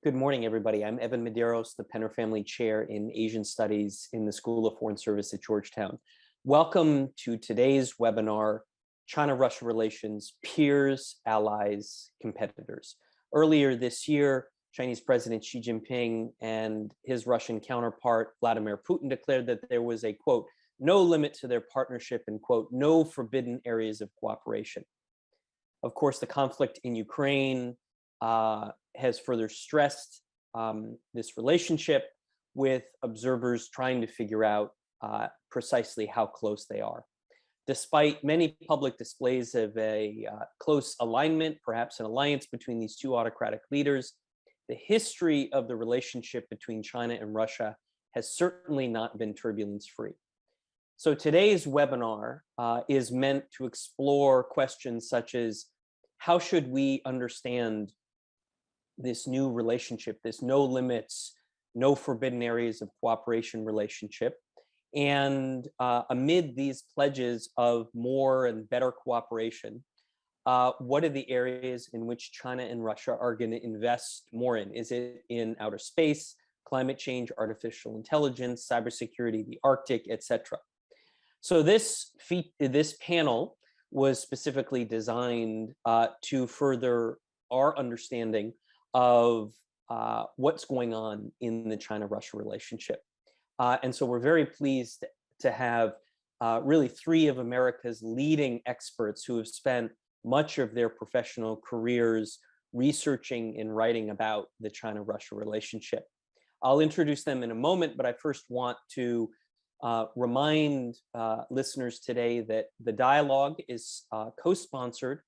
Good morning, everybody. I'm Evan Medeiros, the Penner Family Chair in Asian Studies in the School of Foreign Service at Georgetown. Welcome to today's webinar, China-Russia Relations, Peers, Allies, Competitors. Earlier this year, Chinese President Xi Jinping and his Russian counterpart, Vladimir Putin, declared that there was a, quote, no limit to their partnership and, quote, no forbidden areas of cooperation. Of course, the conflict in Ukraine has further stressed this relationship, with observers trying to figure out precisely how close they are. Despite many public displays of a close alignment, perhaps an alliance between these two autocratic leaders, the history of the relationship between China and Russia has certainly not been turbulence-free. So today's webinar is meant to explore questions such as, how should we understand this new relationship, this no limits, no forbidden areas of cooperation relationship? And amid these pledges of more and better cooperation, what are the areas in which China and Russia are going to invest more in? Is it in outer space, climate change, artificial intelligence, cybersecurity, the Arctic, etc.? So this panel was specifically designed to further our understanding of what's going on in the China-Russia relationship. And so we're very pleased to have really three of America's leading experts who have spent much of their professional careers researching and writing about the China-Russia relationship. I'll introduce them in a moment, but I first want to remind listeners today that the dialogue is co-sponsored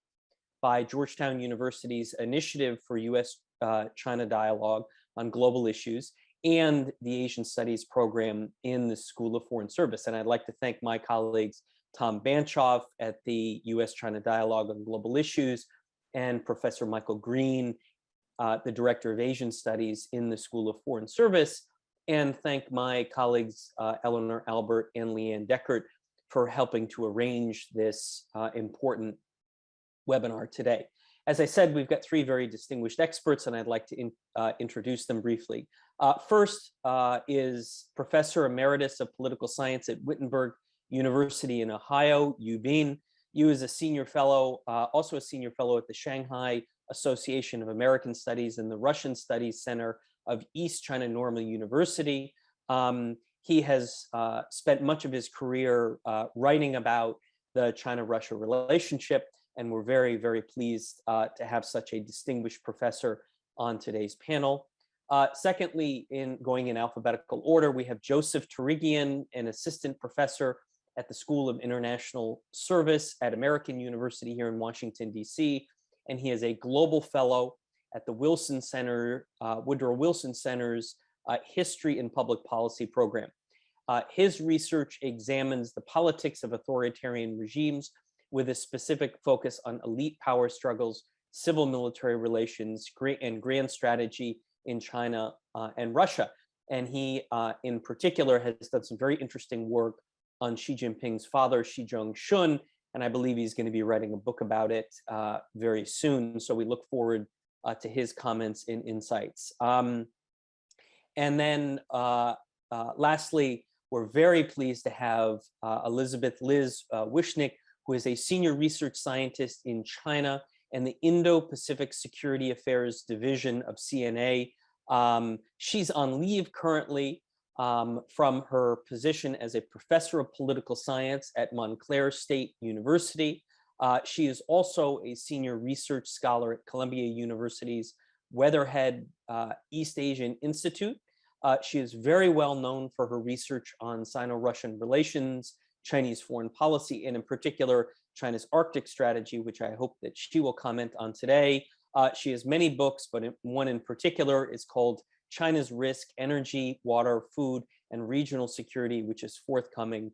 by Georgetown University's Initiative for U.S.-China Dialogue on Global Issues and the Asian Studies program in the School of Foreign Service. And I'd like to thank my colleagues, Tom Banchoff at the U.S.-China Dialogue on Global Issues, and Professor Michael Green, the Director of Asian Studies in the School of Foreign Service, and thank my colleagues, Eleanor Albert and Leanne Deckert, for helping to arrange this important webinar today. As I said, we've got three very distinguished experts, and I'd like to introduce them briefly. First is Professor Emeritus of Political Science at Wittenberg University in Ohio, Yu Bin. Yu is a senior fellow, also a senior fellow at the Shanghai Association of American Studies and the Russian Studies Center of East China Normal University. He has spent much of his career writing about the China-Russia relationship, and we're very, very pleased to have such a distinguished professor on today's panel. Secondly, going in alphabetical order, we have Joseph Turigian, an assistant professor at the School of International Service at American University here in Washington, D.C., and he is a global fellow at the Wilson Center, Woodrow Wilson Center's History and Public Policy program. His research examines the politics of authoritarian regimes with a specific focus on elite power struggles, civil-military relations, and grand strategy in China and Russia. And he, in particular, has done some very interesting work on Xi Jinping's father, Xi Zhongxun, and I believe he's going to be writing a book about it very soon. So we look forward to his comments and insights. And then lastly, we're very pleased to have Elizabeth Liz Wishnick, who is a senior research scientist in China and the Indo-Pacific Security Affairs Division of CNA. She's on leave currently from her position as a professor of political science at Montclair State University. She is also a senior research scholar at Columbia University's Weatherhead East Asian Institute. She is very well known for her research on Sino-Russian relations, Chinese foreign policy, and in particular, China's Arctic strategy, which I hope that she will comment on today. She has many books, but one in particular is called China's Risk, Energy, Water, Food, and Regional Security, which is forthcoming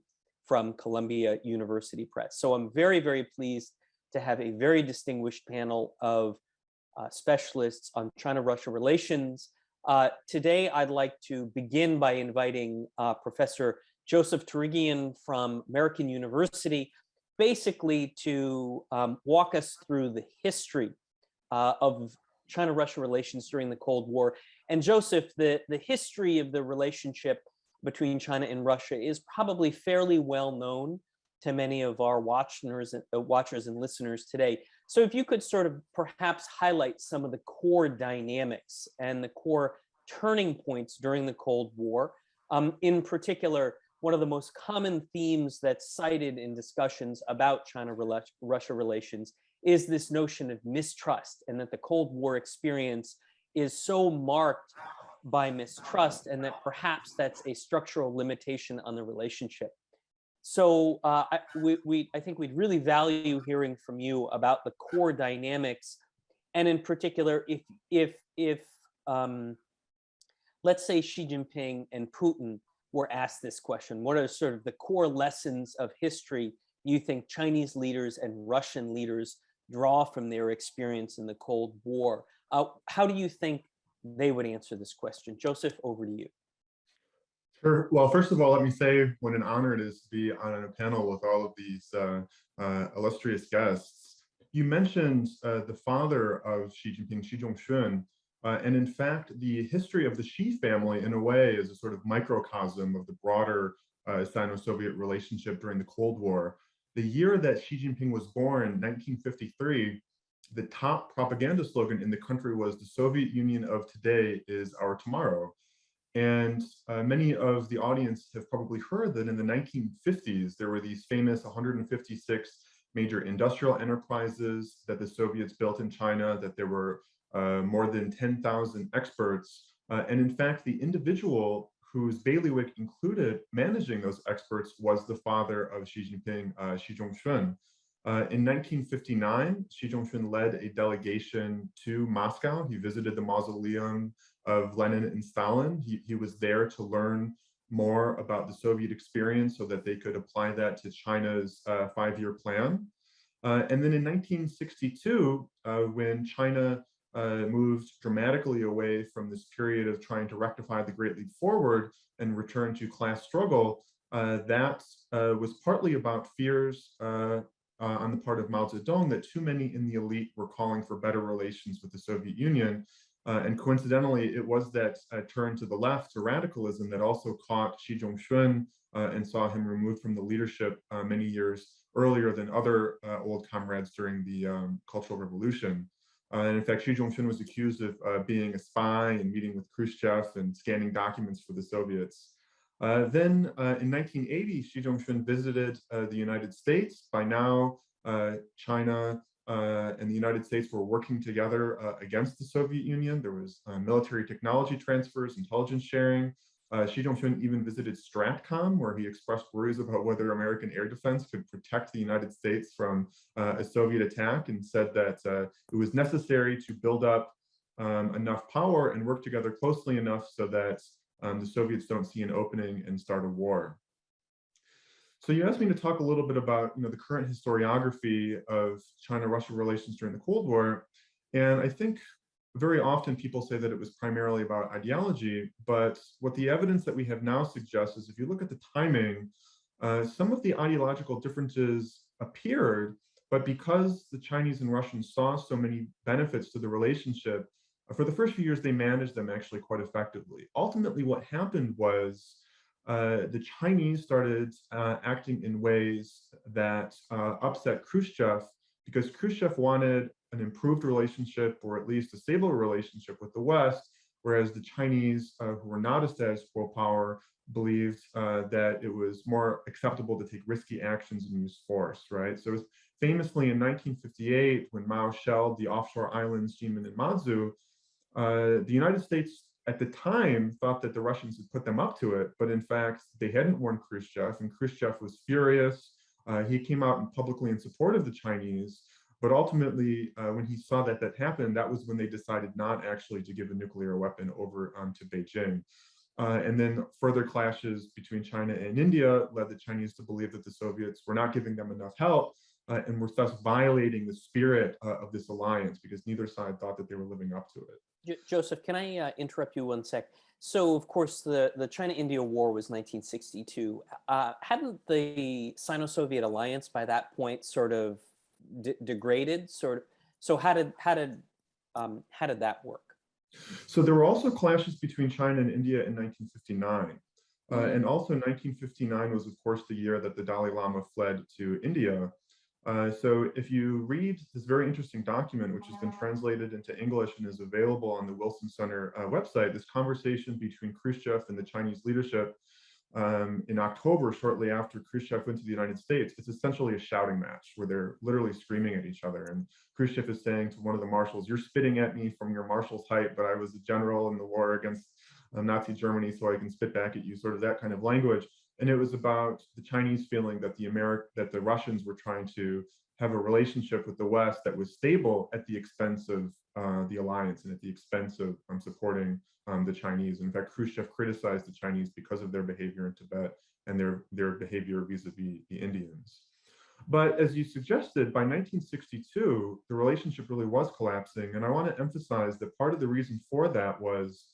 from Columbia University Press. So I'm very, very pleased to have a very distinguished panel of specialists on China-Russia relations. Today, I'd like to begin by inviting Professor Joseph Turigian from American University, basically to walk us through the history of China-Russia relations during the Cold War. And Joseph, the history of the relationship between China and Russia is probably fairly well known to many of our watchers and listeners today. So if you could sort of perhaps highlight some of the core dynamics and the core turning points during the Cold War. In particular, one of the most common themes that's cited in discussions about China-Russia relations is this notion of mistrust, and that the Cold War experience is so marked by mistrust, and that perhaps that's a structural limitation on the relationship. So I think we'd really value hearing from you about the core dynamics, and in particular, if let's say Xi Jinping and Putin were asked this question, what are sort of the core lessons of history you think Chinese leaders and Russian leaders draw from their experience in the Cold War? How do you think they would answer this question? Joseph, over to you. Sure. Well, first of all, let me say what an honor it is to be on a panel with all of these illustrious guests. You mentioned the father of Xi Jinping, Xi Zhongxun, and in fact, the history of the Xi family, in a way, is a sort of microcosm of the broader Sino-Soviet relationship during the Cold War. The year that Xi Jinping was born, 1953, the top propaganda slogan in the country was "The Soviet Union of today is our tomorrow." And many of the audience have probably heard that in the 1950s, there were these famous 156 major industrial enterprises that the Soviets built in China, that there were more than 10,000 experts. And in fact, the individual whose bailiwick included managing those experts was the father of Xi Jinping, Xi Zhongxun. In 1959, Xi Zhongxun led a delegation to Moscow. He visited the mausoleum of Lenin and Stalin. He was there to learn more about the Soviet experience so that they could apply that to China's 5-year plan. And then in 1962, when China moved dramatically away from this period of trying to rectify the Great Leap Forward and return to class struggle, that was partly about fears on the part of Mao Zedong that too many in the elite were calling for better relations with the Soviet Union. And coincidentally, it was that turn to the left, to radicalism, that also caught Xi Zhongxun and saw him removed from the leadership many years earlier than other old comrades during the Cultural Revolution. And in fact, Xi Zhongxun was accused of being a spy and meeting with Khrushchev and scanning documents for the Soviets. Then in 1980, Xi Zhongxun visited the United States. By now, China and the United States were working together against the Soviet Union. There was military technology transfers, intelligence sharing. Xi Zhongxun even visited STRATCOM, where he expressed worries about whether American air defense could protect the United States from a Soviet attack, and said that it was necessary to build up enough power and work together closely enough so that the Soviets don't see an opening and start a war. So you asked me to talk a little bit about the current historiography of China-Russia relations during the Cold War. And I think very often people say that it was primarily about ideology, but what the evidence that we have now suggests is if you look at the timing, some of the ideological differences appeared, but because the Chinese and Russians saw so many benefits to the relationship, for the first few years, they managed them actually quite effectively. Ultimately, what happened was the Chinese started acting in ways that upset Khrushchev, because Khrushchev wanted an improved relationship, or at least a stable relationship with the West, whereas the Chinese, who were not a status quo power, believed that it was more acceptable to take risky actions and use force, right? So it was famously in 1958, when Mao shelled the offshore islands Jinmen and Manzu, the United States at the time thought that the Russians had put them up to it, but in fact, they hadn't warned Khrushchev, and Khrushchev was furious. He came out publicly in support of the Chinese, but ultimately, when he saw that that happened, that was when they decided not actually to give a nuclear weapon over to Beijing. And then further clashes between China and India led the Chinese to believe that the Soviets were not giving them enough help, and were thus violating the spirit of this alliance, because neither side thought that they were living up to it. Joseph, can I interrupt you 1 sec? So, of course, the China-India War was 1962. Hadn't the Sino-Soviet alliance by that point sort of degraded? So how did How did that work? So there were also clashes between China and India in 1959. And Mm. also 1959 was, of course, the year that the Dalai Lama fled to India. So if you read this very interesting document, which has been translated into English and is available on the Wilson Center website, this conversation between Khrushchev and the Chinese leadership in October, shortly after Khrushchev went to the United States, it's essentially a shouting match where they're literally screaming at each other. And Khrushchev is saying to one of the marshals, "You're spitting at me from your marshal's height, but I was a general in the war against Nazi Germany, so I can spit back at you," sort of that kind of language. And it was about the Chinese feeling that the Russians were trying to have a relationship with the West that was stable at the expense of the alliance and at the expense of supporting the Chinese. In fact, Khrushchev criticized the Chinese because of their behavior in Tibet and their behavior vis-a-vis the Indians. But as you suggested, by 1962, the relationship really was collapsing. And I want to emphasize that part of the reason for that was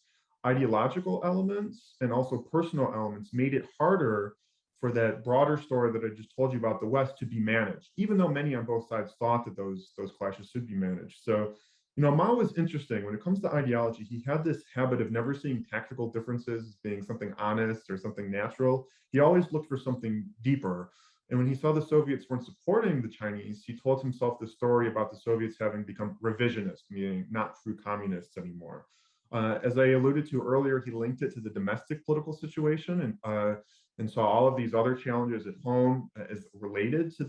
ideological elements and also personal elements made it harder for that broader story that I just told you about the West to be managed, even though many on both sides thought that those clashes should be managed. So, Mao was interesting. When it comes to ideology, he had this habit of never seeing tactical differences as being something honest or something natural. He always looked for something deeper. And when he saw the Soviets weren't supporting the Chinese, he told himself the story about the Soviets having become revisionist, meaning not true communists anymore. As I alluded to earlier, he linked it to the domestic political situation and saw all of these other challenges at home as related to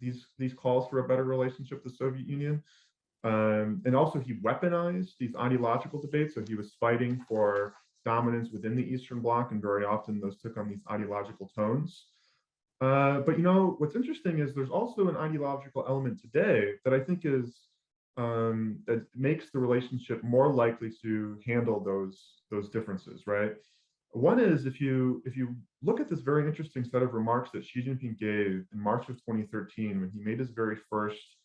these calls for a better relationship with the Soviet Union. And also he weaponized these ideological debates. So he was fighting for dominance within the Eastern Bloc, and very often those took on these ideological tones. But what's interesting is there's also an ideological element today that I think is that makes the relationship more likely to handle those differences, right? One is if you look at this very interesting set of remarks that Xi Jinping gave in March of 2013 when he made his very first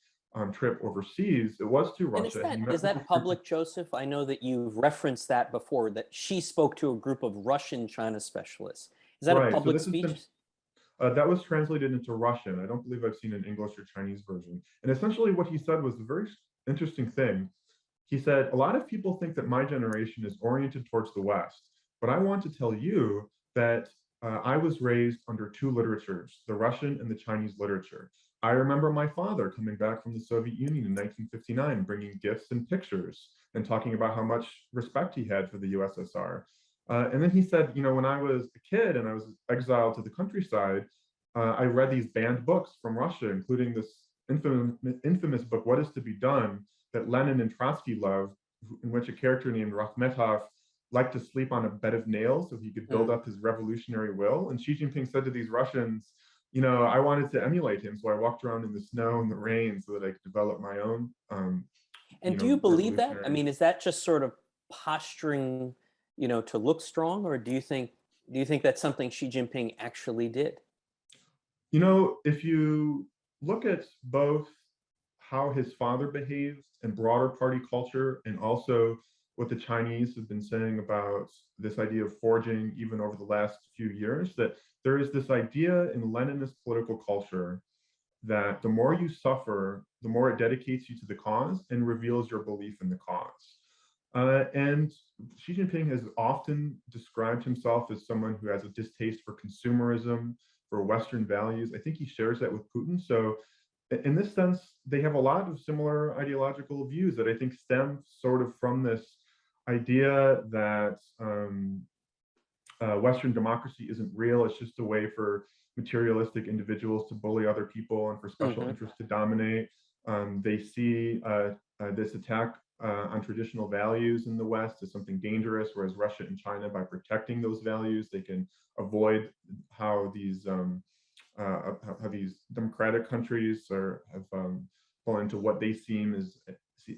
trip overseas, it was to And is Russia. that He met is with the that public, Joseph? I know that you've referenced that before, that she spoke to a group of Russian China specialists. Is that a right. So public this has speech? been that was translated into Russian. I don't believe I've seen an English or Chinese version. And essentially what he said was a very interesting thing. He said, "A lot of people think that my generation is oriented towards the West, but I want to tell you that I was raised under two literatures, the Russian and the Chinese literature. I remember my father coming back from the Soviet Union in 1959, bringing gifts and pictures and talking about how much respect he had for the USSR. And then he said, when I was a kid and I was exiled to the countryside, I read these banned books from Russia, including this infamous book, What is to be Done, that Lenin and Trotsky loved, in which a character named Rakhmetov liked to sleep on a bed of nails so he could build up his revolutionary will." And Xi Jinping said to these Russians, I wanted to emulate him, so I walked around in the snow and the rain so that I could develop my own, And do you believe that? I revolutionary. mean, is that just sort of posturing, to look strong, or do you think that's something Xi Jinping actually did? If you look at both how his father behaved and broader party culture, and also what the Chinese have been saying about this idea of forging even over the last few years, that there is this idea in Leninist political culture that the more you suffer, the more it dedicates you to the cause and reveals your belief in the cause. And Xi Jinping has often described himself as someone who has a distaste for consumerism, for Western values. I think he shares that with Putin. So in this sense, they have a lot of similar ideological views that I think stem sort of from this idea that Western democracy isn't real. It's just a way for materialistic individuals to bully other people and for special Hmm. interests to dominate. They see this attack on traditional values in the West as something dangerous, whereas Russia and China, by protecting those values, they can avoid how these democratic countries have fallen into what they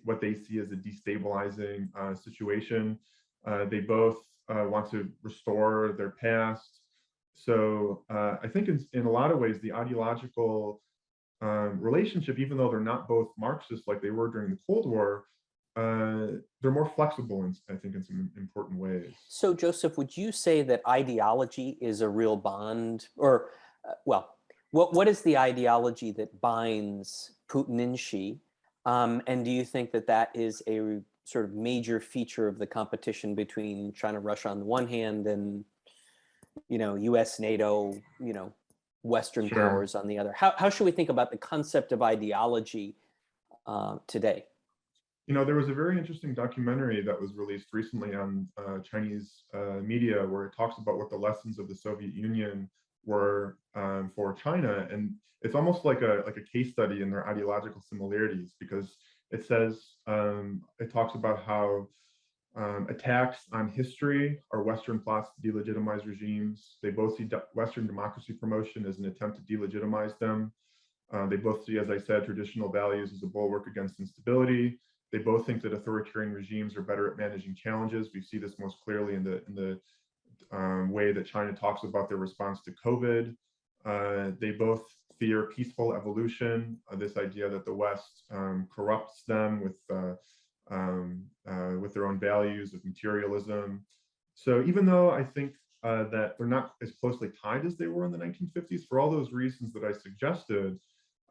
what they see as a destabilizing situation. They both want to restore their past. So I think in a lot of ways, the ideological relationship, even though they're not both Marxists like they were during the Cold War, they're more flexible, I think, in some important ways. So, Joseph, would you say that ideology is a real bond, or, well, what is the ideology that binds Putin and Xi? And do you think that that is sort of major feature of the competition between China, Russia on the one hand, and U.S., NATO, Western Sure. powers on the other. How should we think about the concept of ideology today? There was a very interesting documentary that was released recently on Chinese media where it talks about what the lessons of the Soviet Union were for China, and it's almost like a case study in their ideological similarities because it says it talks about how attacks on history are Western plots to delegitimize regimes. They both see Western democracy promotion as an attempt to delegitimize them. They both see, as I said, traditional values as a bulwark against instability. They both think that authoritarian regimes are better at managing challenges. We see this most clearly in the way that China talks about their response to COVID. They both fear peaceful evolution, this idea that the West corrupts them with their own values of materialism. So even though I think that they're not as closely tied as they were in the 1950s, for all those reasons that I suggested,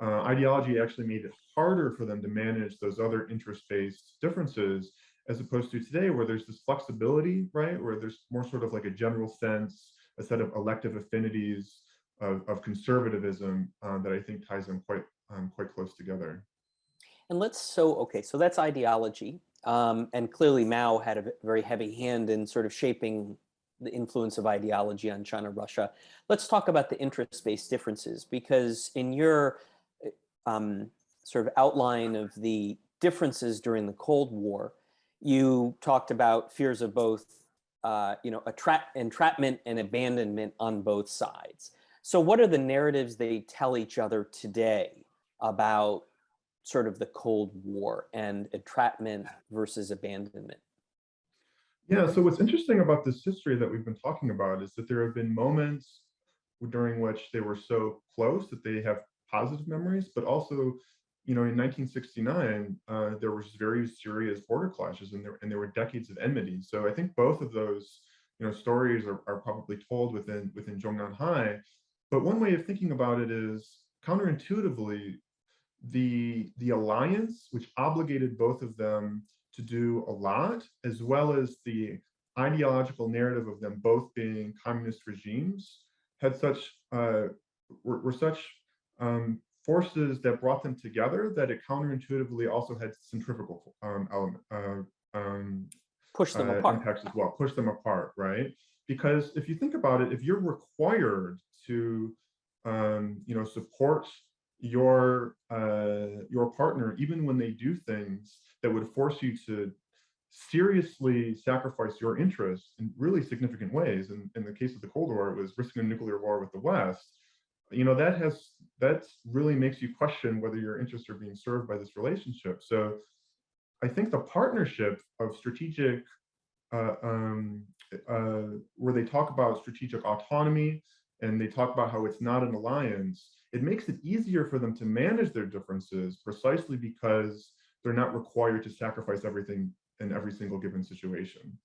ideology actually made it harder for them to manage those other interest-based differences, as opposed to today, where there's this flexibility, right? Where there's more sort of like a general sense, a set of elective affinities of conservatism that I think ties them quite close together. And so that's ideology. And clearly Mao had a very heavy hand in sort of shaping the influence of ideology on China, Russia. Let's talk about the interest-based differences, because in your sort of outline of the differences during the Cold War, you talked about fears of both, entrapment and abandonment on both sides. So what are the narratives they tell each other today about sort of the Cold War and entrapment versus abandonment? Yeah, so what's interesting about this history that we've been talking about is that there have been moments during which they were so close that they have positive memories, but also, in 1969, there was very serious border clashes, and there were decades of enmity. So I think both of those, stories are probably told within Zhongnanhai. But one way of thinking about it is counterintuitively, the alliance, which obligated both of them to do a lot, as well as the ideological narrative of them both being communist regimes, had such were such forces that brought them together that it counterintuitively also had centrifugal Push them apart. impacts as well, push them apart, right? Because if you think about it, if you're required to support your partner even when they do things that would force you to seriously sacrifice your interests in really significant ways, and in the case of the Cold War, it was risking a nuclear war with the West, that really makes you question whether your interests are being served by this relationship. So I think the partnership of strategic where they talk about strategic autonomy and they talk about how it's not an alliance, it makes it easier for them to manage their differences precisely because they're not required to sacrifice everything in every single given situation.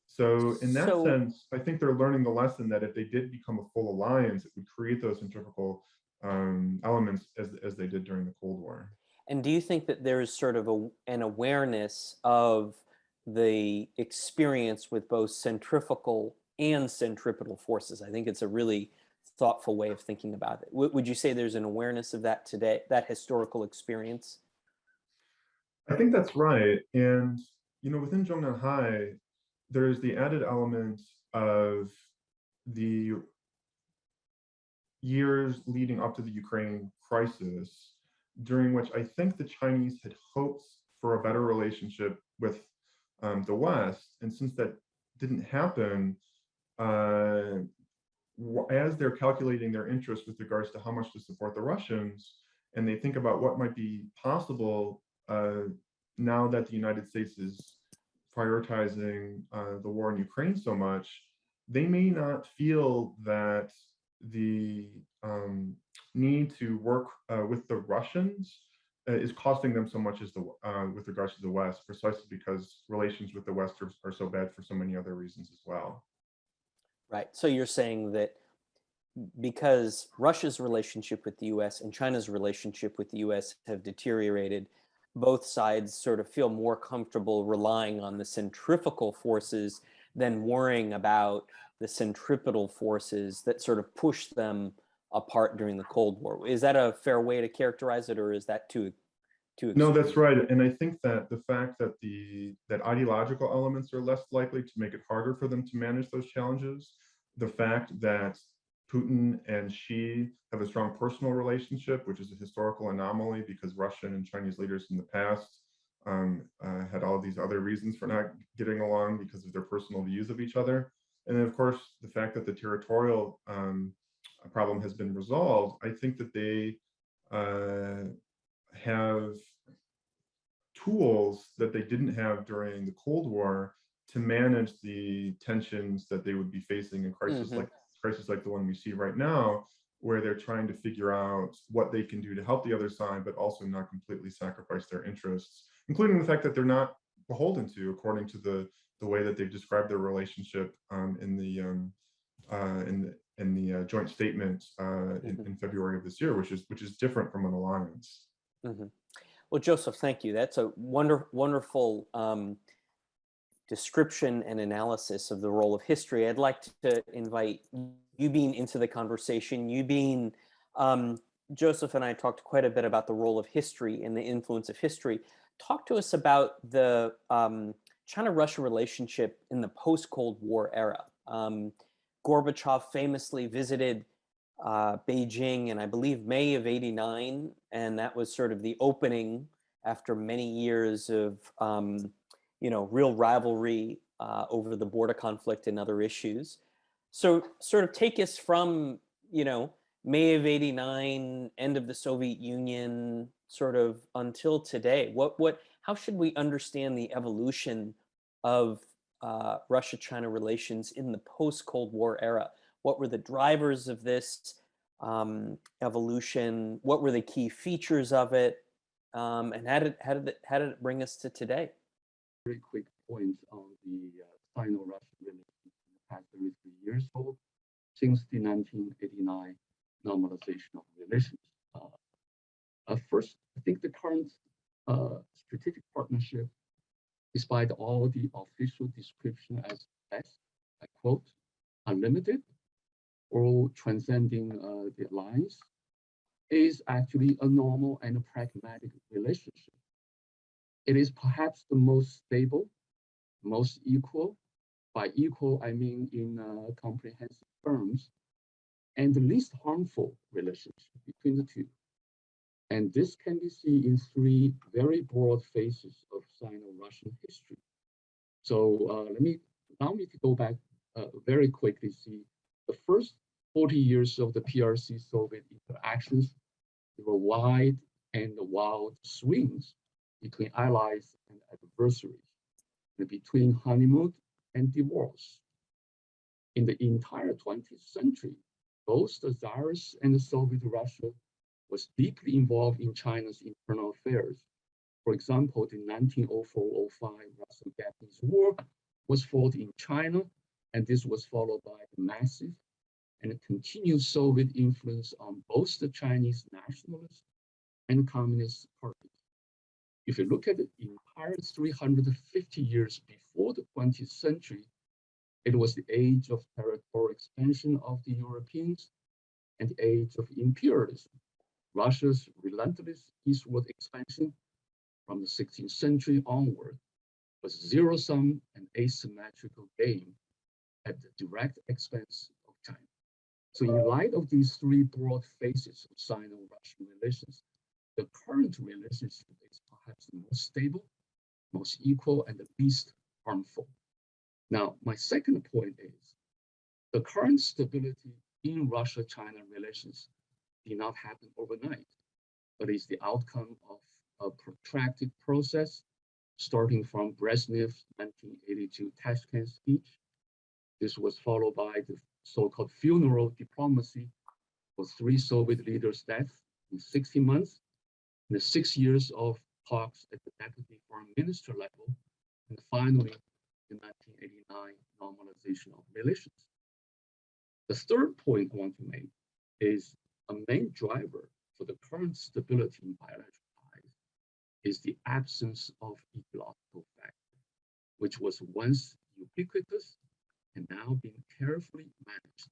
So in that So, sense, I think they're learning the lesson that if they did become a full alliance, it would create those centrifugal elements as they did during the Cold War. and do you think that there's sort of an awareness of the experience with both centrifugal and centripetal forces? I think it's a really thoughtful way of thinking about it. Would you say there's an awareness of that today, that historical experience? I think that's right. And, within Zhongnanhai, there's the added element of the years leading up to the Ukraine crisis, during which I think the Chinese had hoped for a better relationship with the West. And since that didn't happen, as they're calculating their interests with regards to how much to support the Russians, and they think about what might be possible now that the United States is prioritizing the war in Ukraine so much, they may not feel that the need to work with the Russians is costing them so much as with regards to the West, precisely because relations with the West are so bad for so many other reasons as well. Right. So you're saying that because Russia's relationship with the US and China's relationship with the US have deteriorated, both sides sort of feel more comfortable relying on the centrifugal forces than worrying about the centripetal forces that sort of pushed them apart during the Cold War. Is that a fair way to characterize it, or is that too No, that's extreme? right. And I think that the fact that that ideological elements are less likely to make it harder for them to manage those challenges, the fact that Putin and Xi have a strong personal relationship, which is a historical anomaly because Russian and Chinese leaders in the past had all these other reasons for not getting along because of their personal views of each other. And then, of course, the fact that the territorial problem has been resolved, I think that they have tools that they didn't have during the Cold War to manage the tensions that they would be facing in Hmm. crisis like the one we see right now, where they're trying to figure out what they can do to help the other side, but also not completely sacrifice their interests, including the fact that they're not beholden to, according to the way that they've described their relationship in the joint statement Hmm. in February of this year, which is different from an alliance. Hmm. Well, Joseph, thank you. That's a wonderful description and analysis of the role of history. I'd like to invite Yubin into the conversation. Yubin, Joseph and I talked quite a bit about the role of history and the influence of history. Talk to us about the China-Russia relationship in the post-Cold War era. Gorbachev famously visited Beijing in, I believe, May of '89, and that was sort of the opening after many years of real rivalry over the border conflict and other issues. So sort of take us from, May of '89, end of the Soviet Union, sort of until today. How should we understand the evolution of Russia-China relations in the post-Cold War era? What were the drivers of this evolution? What were the key features of it? And how did it bring us to today? Very quick points on the Sino-Russian relations in the past 33 years old, since the 1989 normalization of relations. First, I think the current strategic partnership, despite all the official description as best, I quote, unlimited or transcending the alliance, is actually a normal and a pragmatic relationship. It is perhaps the most stable, most equal. By equal, I mean in comprehensive terms, and the least harmful relationship between the two. And this can be seen in three very broad phases of Sino-Russian history. So allow me to go back very quickly, see the first 40 years of the PRC-Soviet interactions. There were wide and wild swings between allies and adversaries, and between honeymoon and divorce. In the entire 20th century, both the Tsars and the Soviet Russia was deeply involved in China's internal affairs. For example, the 1904-05 Russo-Japanese War was fought in China, and this was followed by the massive and continued Soviet influence on both the Chinese nationalist and communist parties. If you look at the entire 350 years before the 20th century, it was the age of territorial expansion of the Europeans and the age of imperialism. Russia's relentless eastward expansion from the 16th century onward was zero-sum and asymmetrical game at the direct expense of China. So in light of these three broad phases of Sino-Russian relations, the current relationship is perhaps the most stable, most equal, and the least harmful. Now, my second point is the current stability in Russia-China relations did not happen overnight, but is the outcome of a protracted process starting from Brezhnev's 1982 Tashkent speech. This was followed by the so-called funeral diplomacy for three Soviet leaders' deaths in 60 months, and the 6 years of talks at the deputy foreign minister level, and finally, the 1989 normalization of relations. The third point I want to make is a main driver for the current stability in bilateral ties is the absence of ecological factor, which was once ubiquitous and now being carefully managed.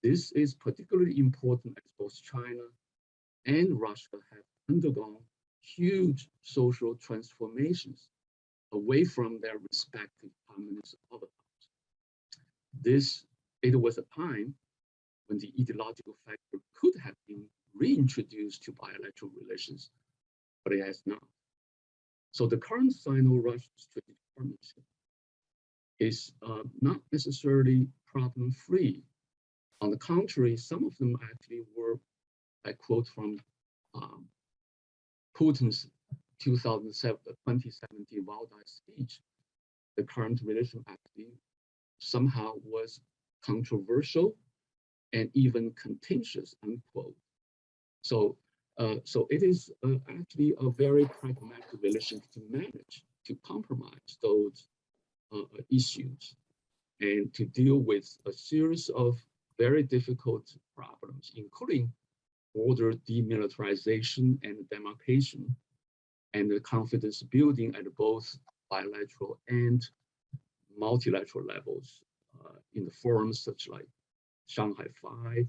This is particularly important as both China and Russia have undergone huge social transformations away from their respective communist overlaps. It was a time when the ideological factor could have been reintroduced to bilateral relations, but it has not. So the current Sino-Russian strategic partnership is not necessarily problem-free. On the contrary, some of them actually were, I quote from Putin's 2017 Valdai speech, the current relation actually somehow was controversial and even contentious, unquote. So it is actually a very pragmatic relation to manage, to compromise those issues and to deal with a series of very difficult problems, including border demilitarization and demarcation, and the confidence building at both bilateral and multilateral levels in the forums such like Shanghai Five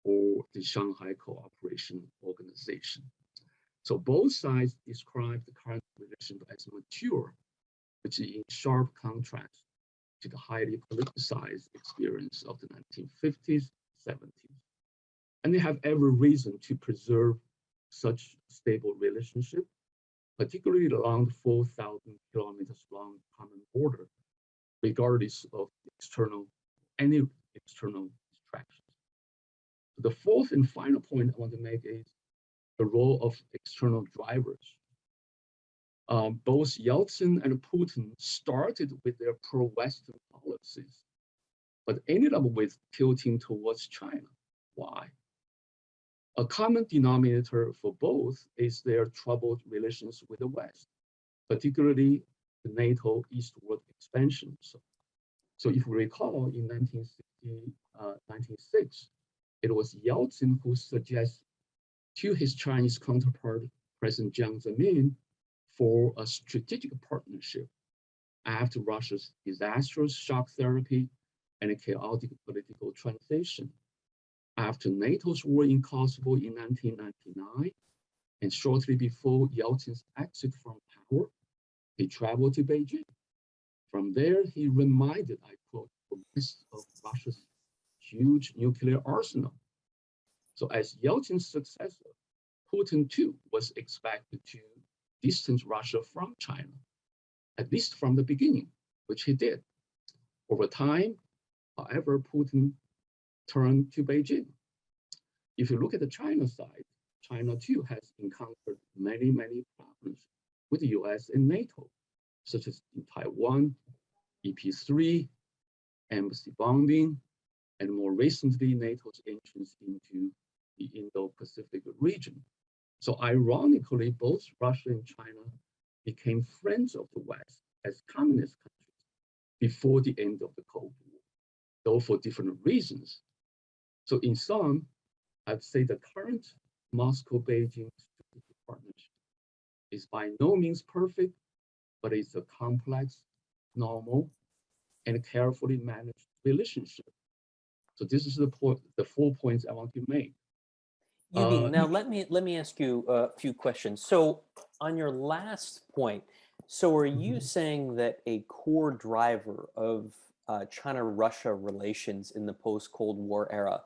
or the Shanghai Cooperation Organization. So both sides describe the current relationship as mature, which is in sharp contrast to the highly politicized experience of the 1950s, 70s. And they have every reason to preserve such stable relationship, particularly along the 4,000 kilometers long common border, regardless of any external distractions. The fourth and final point I want to make is the role of external drivers. Both Yeltsin and Putin started with their pro-Western policies, but ended up with tilting towards China. Why? A common denominator for both is their troubled relations with the West, particularly the NATO eastward expansion. So if you recall, in 1996, it was Yeltsin who suggested to his Chinese counterpart, President Jiang Zemin, for a strategic partnership after Russia's disastrous shock therapy and a chaotic political transition. After NATO's war in Kosovo in 1999, and shortly before Yeltsin's exit from power, he traveled to Beijing. From there, he reminded, I quote, the West of Russia's huge nuclear arsenal. So as Yeltsin's successor, Putin too was expected to distance Russia from China, at least from the beginning, which he did. Over time, however, Putin turned to Beijing. If you look at the China side, China too has encountered many problems with the US and NATO, such as in Taiwan, EP3, embassy bombing, and more recently, NATO's entrance into the Indo-Pacific region. So ironically, both Russia and China became friends of the West as communist countries before the end of the Cold War, though for different reasons. So in sum, I'd say the current Moscow-Beijing strategic partnership is by no means perfect, but it's a complex, normal, and carefully managed relationship. So this is the 4 points I want to make. Yubin, now let me ask you a few questions. So on your last point, so are you saying that a core driver of China-Russia relations in the post-Cold War era,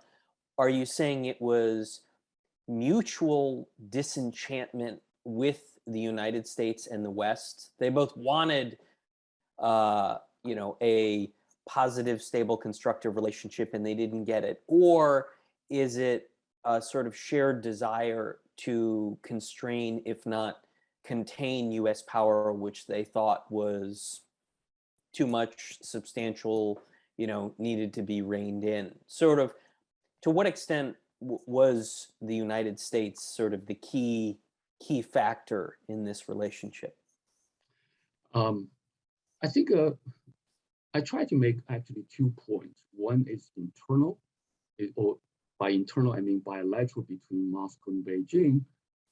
are you saying it was mutual disenchantment with the United States and the West? They both wanted, a positive, stable, constructive relationship, and they didn't get it? Or is it a sort of shared desire to constrain, if not contain, US power, which they thought was too much, substantial, needed to be reined in? Sort of, to what extent was the United States sort of the key factor in this relationship? I think I try to make actually 2 points. One is internal, or by internal, I mean bilateral between Moscow and Beijing.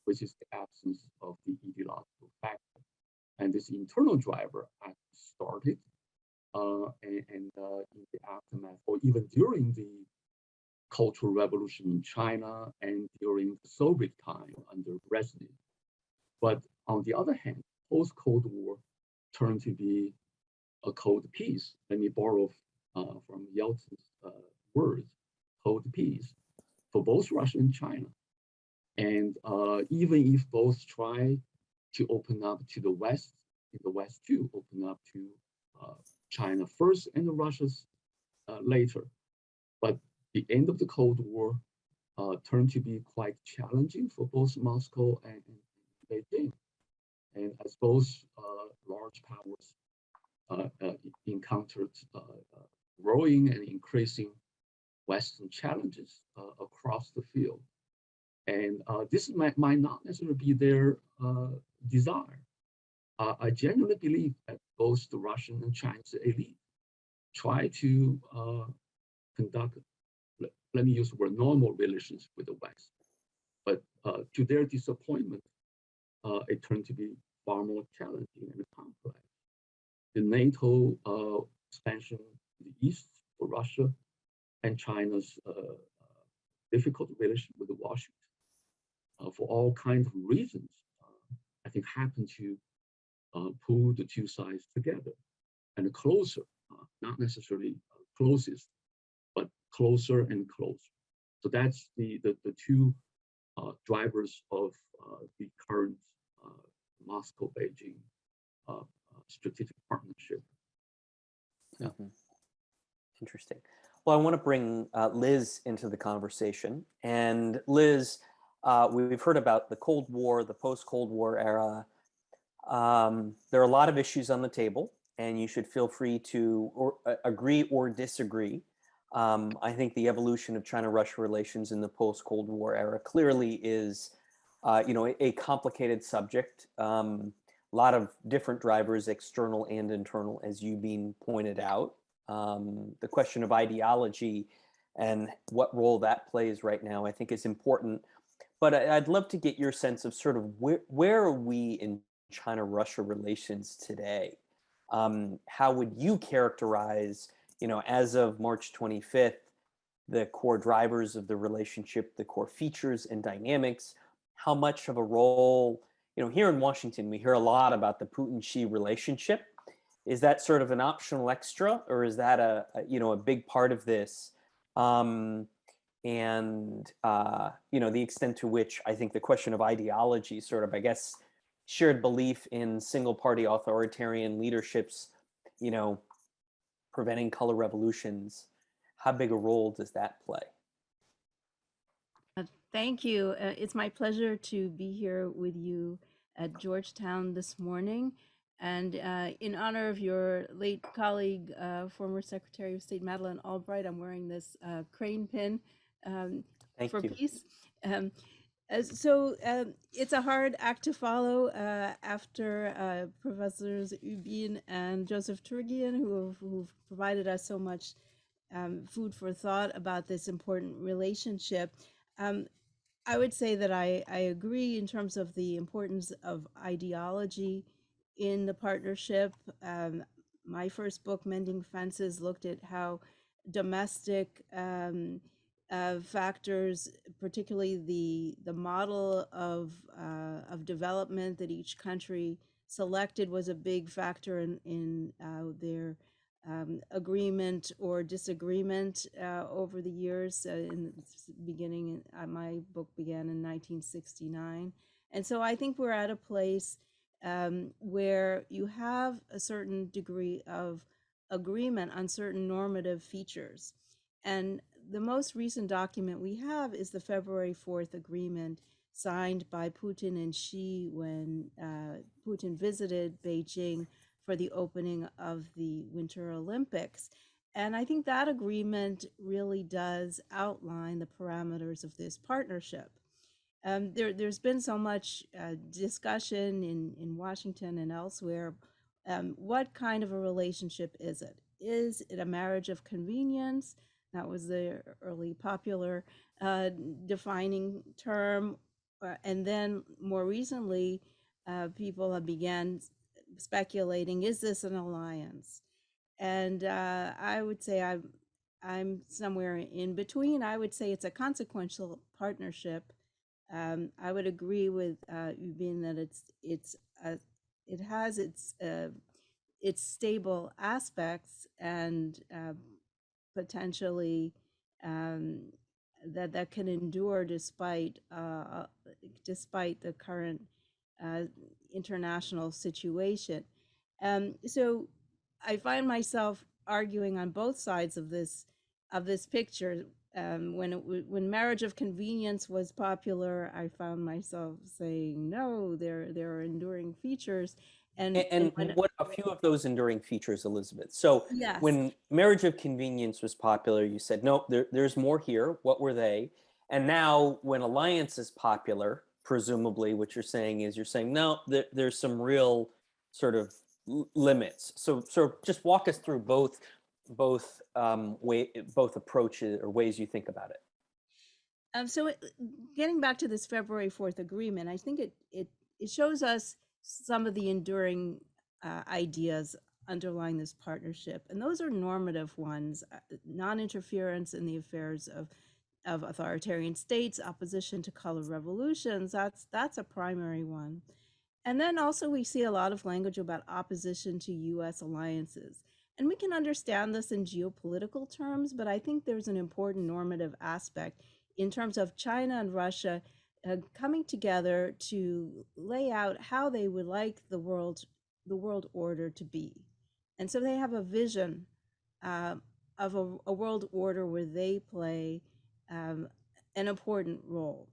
which is the absence of the ideological factor. And this internal driver actually started in the aftermath, or even during the Cultural Revolution in China and during the Soviet time under Brezhnev. But on the other hand, post-Cold War turned to be a cold peace. Let me borrow from Yeltsin's words, cold peace, for both Russia and China. And even if both try to open up to the West, in the West too, open up to China first and Russia's later. But the end of the Cold War turned to be quite challenging for both Moscow and Beijing. And as both large powers encountered growing and increasing Western challenges across the field. And this might not necessarily be their desire. I genuinely believe that both the Russian and Chinese elite try to conduct, let me use the word, normal relations with the West. But to their disappointment, it turned to be far more challenging and complex. The NATO expansion in the East for Russia and China's difficult relationship with Washington, for all kinds of reasons, I think happened to pull the two sides together and closer, not necessarily closest, but closer and closer. So that's the two drivers of the current Moscow-Beijing strategic partnership. Yeah. Mm-hmm. Interesting. Well, I want to bring Liz into the conversation. And Liz, we've heard about the Cold War, the post-Cold War era. There are a lot of issues on the table, and you should feel free to agree or disagree. I think the evolution of China-Russia relations in the post-Cold War era clearly is, a complicated subject. A lot of different drivers, external and internal, as Yubin pointed out. The question of ideology and what role that plays right now, I think, is important. But I'd love to get your sense of sort of where are we in China-Russia relations today? How would you characterize, as of March 25th, the core drivers of the relationship, the core features and dynamics? How much of a role, here in Washington, we hear a lot about the Putin-Xi relationship. Is that sort of an optional extra, or is that a big part of this? The extent to which I think the question of ideology, sort of, I guess, shared belief in single-party authoritarian leaderships, preventing color revolutions, how big a role does that play? Thank you. It's my pleasure to be here with you at Georgetown this morning. And in honor of your late colleague, former Secretary of State Madeleine Albright, I'm wearing this crane pin for peace. So it's a hard act to follow after Professors Yubin and Joseph Turgian, who've provided us so much food for thought about this important relationship. I would say that I agree in terms of the importance of ideology in the partnership. My first book, Mending Fences, looked at how domestic factors, particularly the model of development that each country selected, was a big factor in their agreement or disagreement over the years. In the beginning, my book began in 1969. And so I think we're at a place where you have a certain degree of agreement on certain normative features. And the most recent document we have is the February 4th agreement signed by Putin and Xi when Putin visited Beijing for the opening of the Winter Olympics. And I think that agreement really does outline the parameters of this partnership. There's been so much discussion in Washington and elsewhere. What kind of a relationship is it? Is it a marriage of convenience? That was the early popular defining term. and then more recently, people have began speculating, is this an alliance? And I would say I'm somewhere in between. I would say it's a consequential partnership. I would agree with Yubin that it has its stable aspects and potentially um, that can endure despite the current uh, international situation. So I find myself arguing on both sides of this picture. When marriage of convenience was popular, I found myself saying no. There are enduring features, and And when what a few of those enduring features, Elizabeth. So yes, when marriage of convenience was popular, you said, nope, there's more here. What were they? And now when alliance is popular, presumably what you're saying, no, there's some real sort of limits. So just walk us through both approaches or ways you think about it. so getting back to this February 4th agreement, I think it shows us some of the enduring ideas underlying this partnership, and those are normative ones: non-interference in the affairs of authoritarian states, opposition to color revolutions. That's a primary one. And then also we see a lot of language about opposition to US alliances. And we can understand this in geopolitical terms, but I think there's an important normative aspect in terms of China and Russia coming together to lay out how they would like the world order to be. And so they have a vision uh, of a world order where they play um, an important role.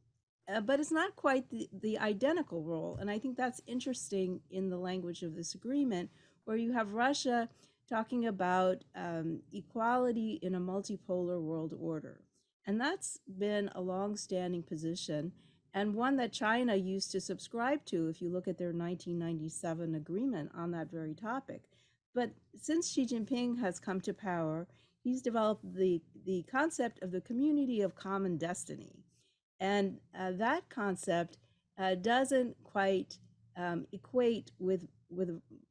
But it's not quite the identical role. And I think that's interesting in the language of this agreement, where you have Russia talking about equality in a multipolar world order. And that's been a long-standing position and one that China used to subscribe to if you look at their 1997 agreement on that very topic. But since Xi Jinping has come to power, he's developed the concept of the community of common destiny. And that concept doesn't quite equate with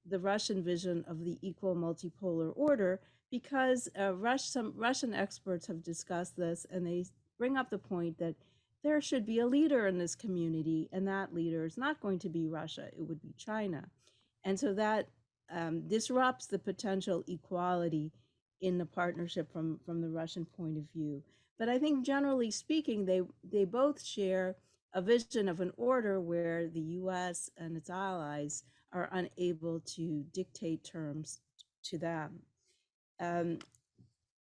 the Russian vision of the equal multipolar order, because some Russian experts have discussed this, and they bring up the point that there should be a leader in this community, and that leader is not going to be Russia, it would be China. And so that disrupts the potential equality in the partnership from the Russian point of view. But I think generally speaking, they both share a vision of an order where the US and its allies are unable to dictate terms to them. Um,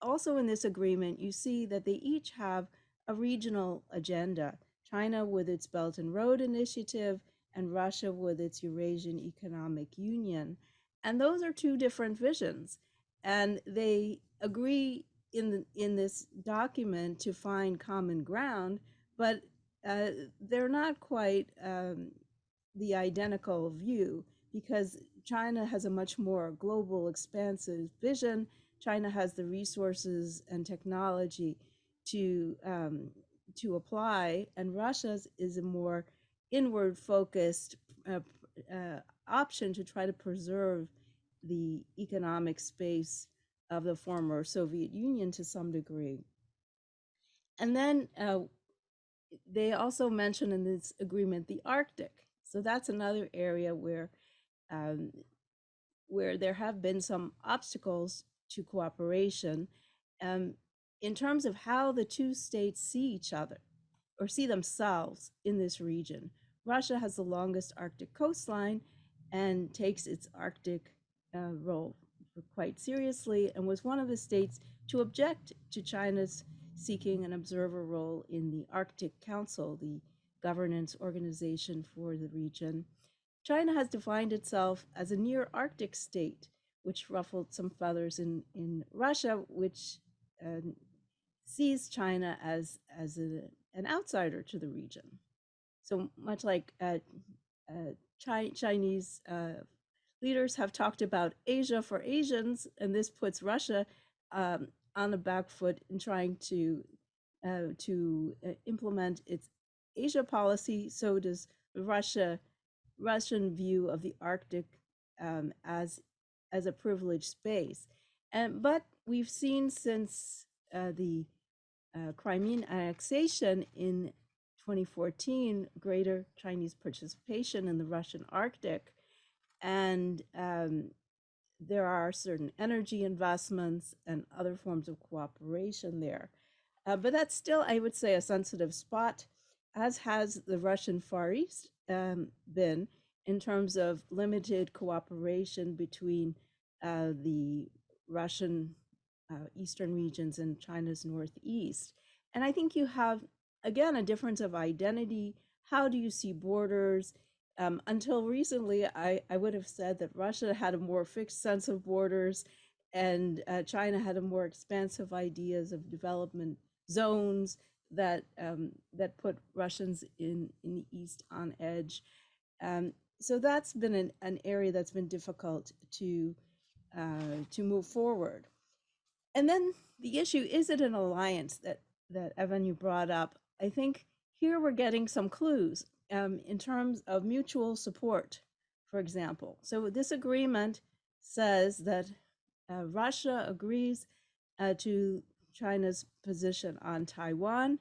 Also in this agreement, you see that they each have a regional agenda: China with its Belt and Road Initiative, and Russia with its Eurasian Economic Union. And those are two different visions. And they agree in this document to find common ground, but they're not quite the identical view, because China has a much more global, expansive vision. China has the resources and technology to apply, and Russia's is a more inward focused option to try to preserve the economic space of the former Soviet Union to some degree. And then they also mention in this agreement the Arctic. So that's another area um, where there have been some obstacles to cooperation in terms of how the two states see each other or see themselves in this region. Russia has the longest Arctic coastline and takes its Arctic role quite seriously, and was one of the states to object to China's seeking an observer role in the Arctic Council, the governance organization for the region. China has defined itself as a near Arctic state, which ruffled some feathers in Russia, which sees China as an outsider to the region. So much like Chinese leaders have talked about Asia for Asians, and this puts Russia on the back foot in trying to implement Asia policy, so does Russian view of the Arctic as a privileged space. But we've seen since the Crimean annexation in 2014 greater Chinese participation in the Russian Arctic, and there are certain energy investments and other forms of cooperation there. But that's still, I would say, a sensitive spot, as has the Russian Far East been, in terms of limited cooperation between the Russian eastern regions and China's northeast. And I think you have, again, a difference of identity. How do you see borders? Until recently, I would have said that Russia had a more fixed sense of borders, and China had a more expansive ideas of development zones that that put Russians in the East on edge. So that's been an area that's been difficult to move forward. And then the issue, is it an alliance that Evan, you brought up? I think here we're getting some clues in terms of mutual support, for example. So this agreement says that Russia agrees to China's position on Taiwan.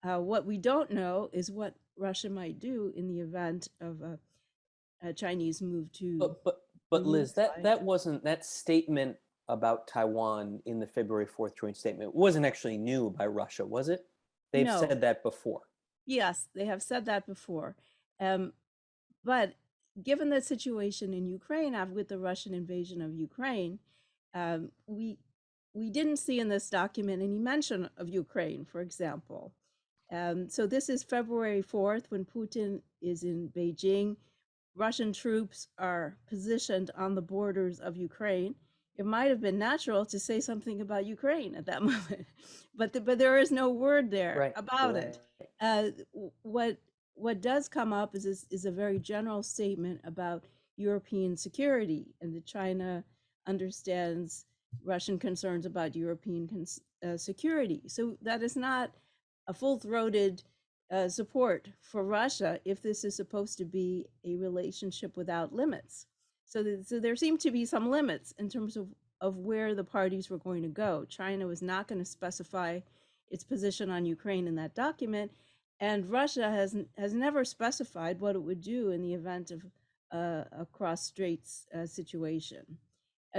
What we don't know is what Russia might do in the event of a Chinese move to. But Liz, that wasn't, that statement about Taiwan in the February 4th joint statement wasn't actually new by Russia, was it? They've No. said that before. Yes, they have said that before. But given the situation in Ukraine with the Russian invasion of Ukraine, we didn't see in this document any mention of Ukraine, for example. So this is February 4th when Putin is in Beijing. Russian troops are positioned on the borders of Ukraine. It might have been natural to say something about Ukraine at that moment, but there is no word there about it. What does come up is a very general statement about European security, and that China understands Russian concerns about European security. So that is not a full-throated support for Russia if this is supposed to be a relationship without limits. So there seem to be some limits in terms of where the parties were going to go. China was not going to specify its position on Ukraine in that document, and Russia has never specified what it would do in the event of a cross-straits situation.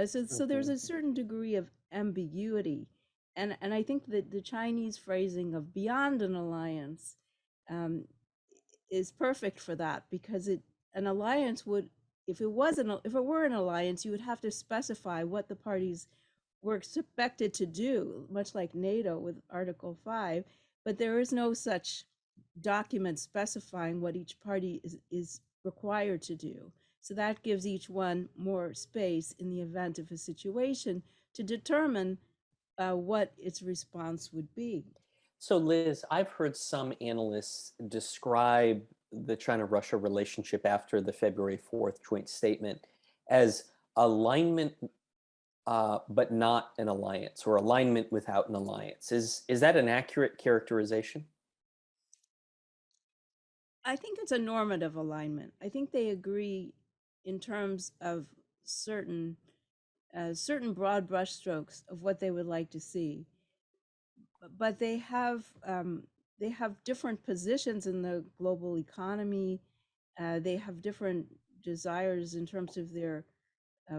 So there's a certain degree of ambiguity, and I think that the Chinese phrasing of beyond an alliance is perfect for that, because an alliance would, if it were an alliance, you would have to specify what the parties were expected to do, much like NATO with Article 5, but there is no such document specifying what each party is required to do. So that gives each one more space in the event of a situation to determine what its response would be. So Liz, I've heard some analysts describe the China-Russia relationship after the February 4th joint statement as alignment, but not an alliance, or alignment without an alliance. Is that an accurate characterization? I think it's a normative alignment. I think they agree in terms of certain broad brushstrokes of what they would like to see, but they have different positions in the global economy. They have different desires in terms of their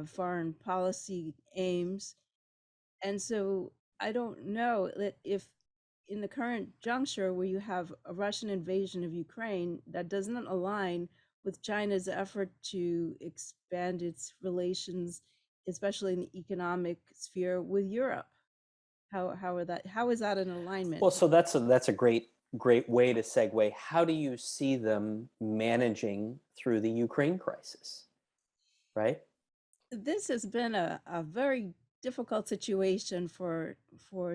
foreign policy aims, and so I don't know that if in the current juncture where you have a Russian invasion of Ukraine that does not align with China's effort to expand its relations, especially in the economic sphere, with Europe. How is that an alignment? Well, so that's a great way to segue. How do you see them managing through the Ukraine crisis, right? This has been a very difficult situation for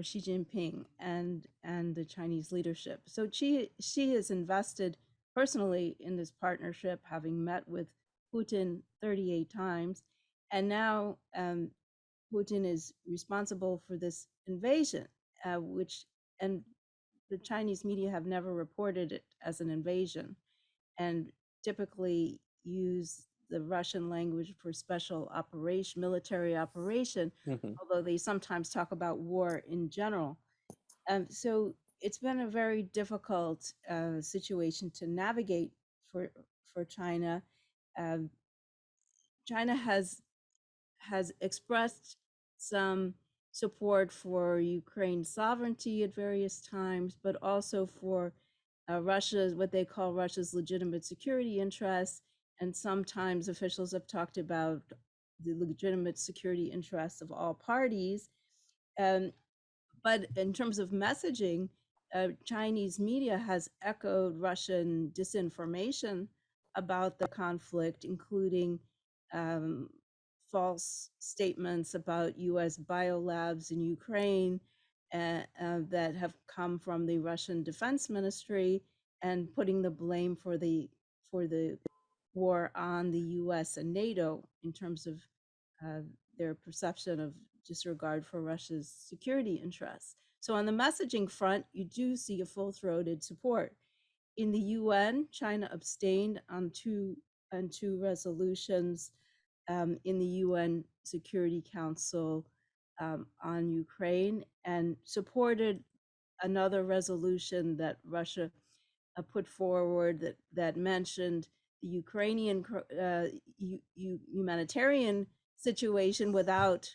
Xi Jinping and the Chinese leadership. So Xi has invested personally in this partnership, having met with Putin 38 times, and now Putin is responsible for this invasion, which the Chinese media have never reported it as an invasion, and typically use the Russian language for special operation, military operation, Mhm. although they sometimes talk about war in general. So it's been a very difficult situation to navigate for China. Um, China has expressed some support for Ukraine's sovereignty at various times, but also for Russia's, what they call Russia's legitimate security interests. And sometimes officials have talked about the legitimate security interests of all parties. Um, but in terms of messaging, Chinese media has echoed Russian disinformation about the conflict, including um, false statements about U.S. biolabs in Ukraine that have come from the Russian Defense Ministry, and putting the blame for the war on the U.S. and NATO in terms of uh, their perception of disregard for Russia's security interests. So on the messaging front, you do see a full-throated support. In the UN, China abstained on two resolutions in the UN Security Council on Ukraine, and supported another resolution that Russia put forward that mentioned the Ukrainian humanitarian situation without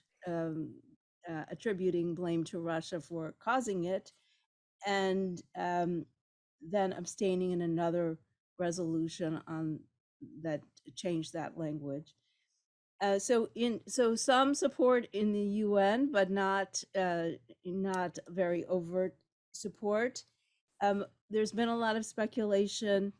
attributing blame to Russia for causing it, and then abstaining in another resolution on that changed that language. So some support in the UN, but not very overt support. There's been a lot of speculation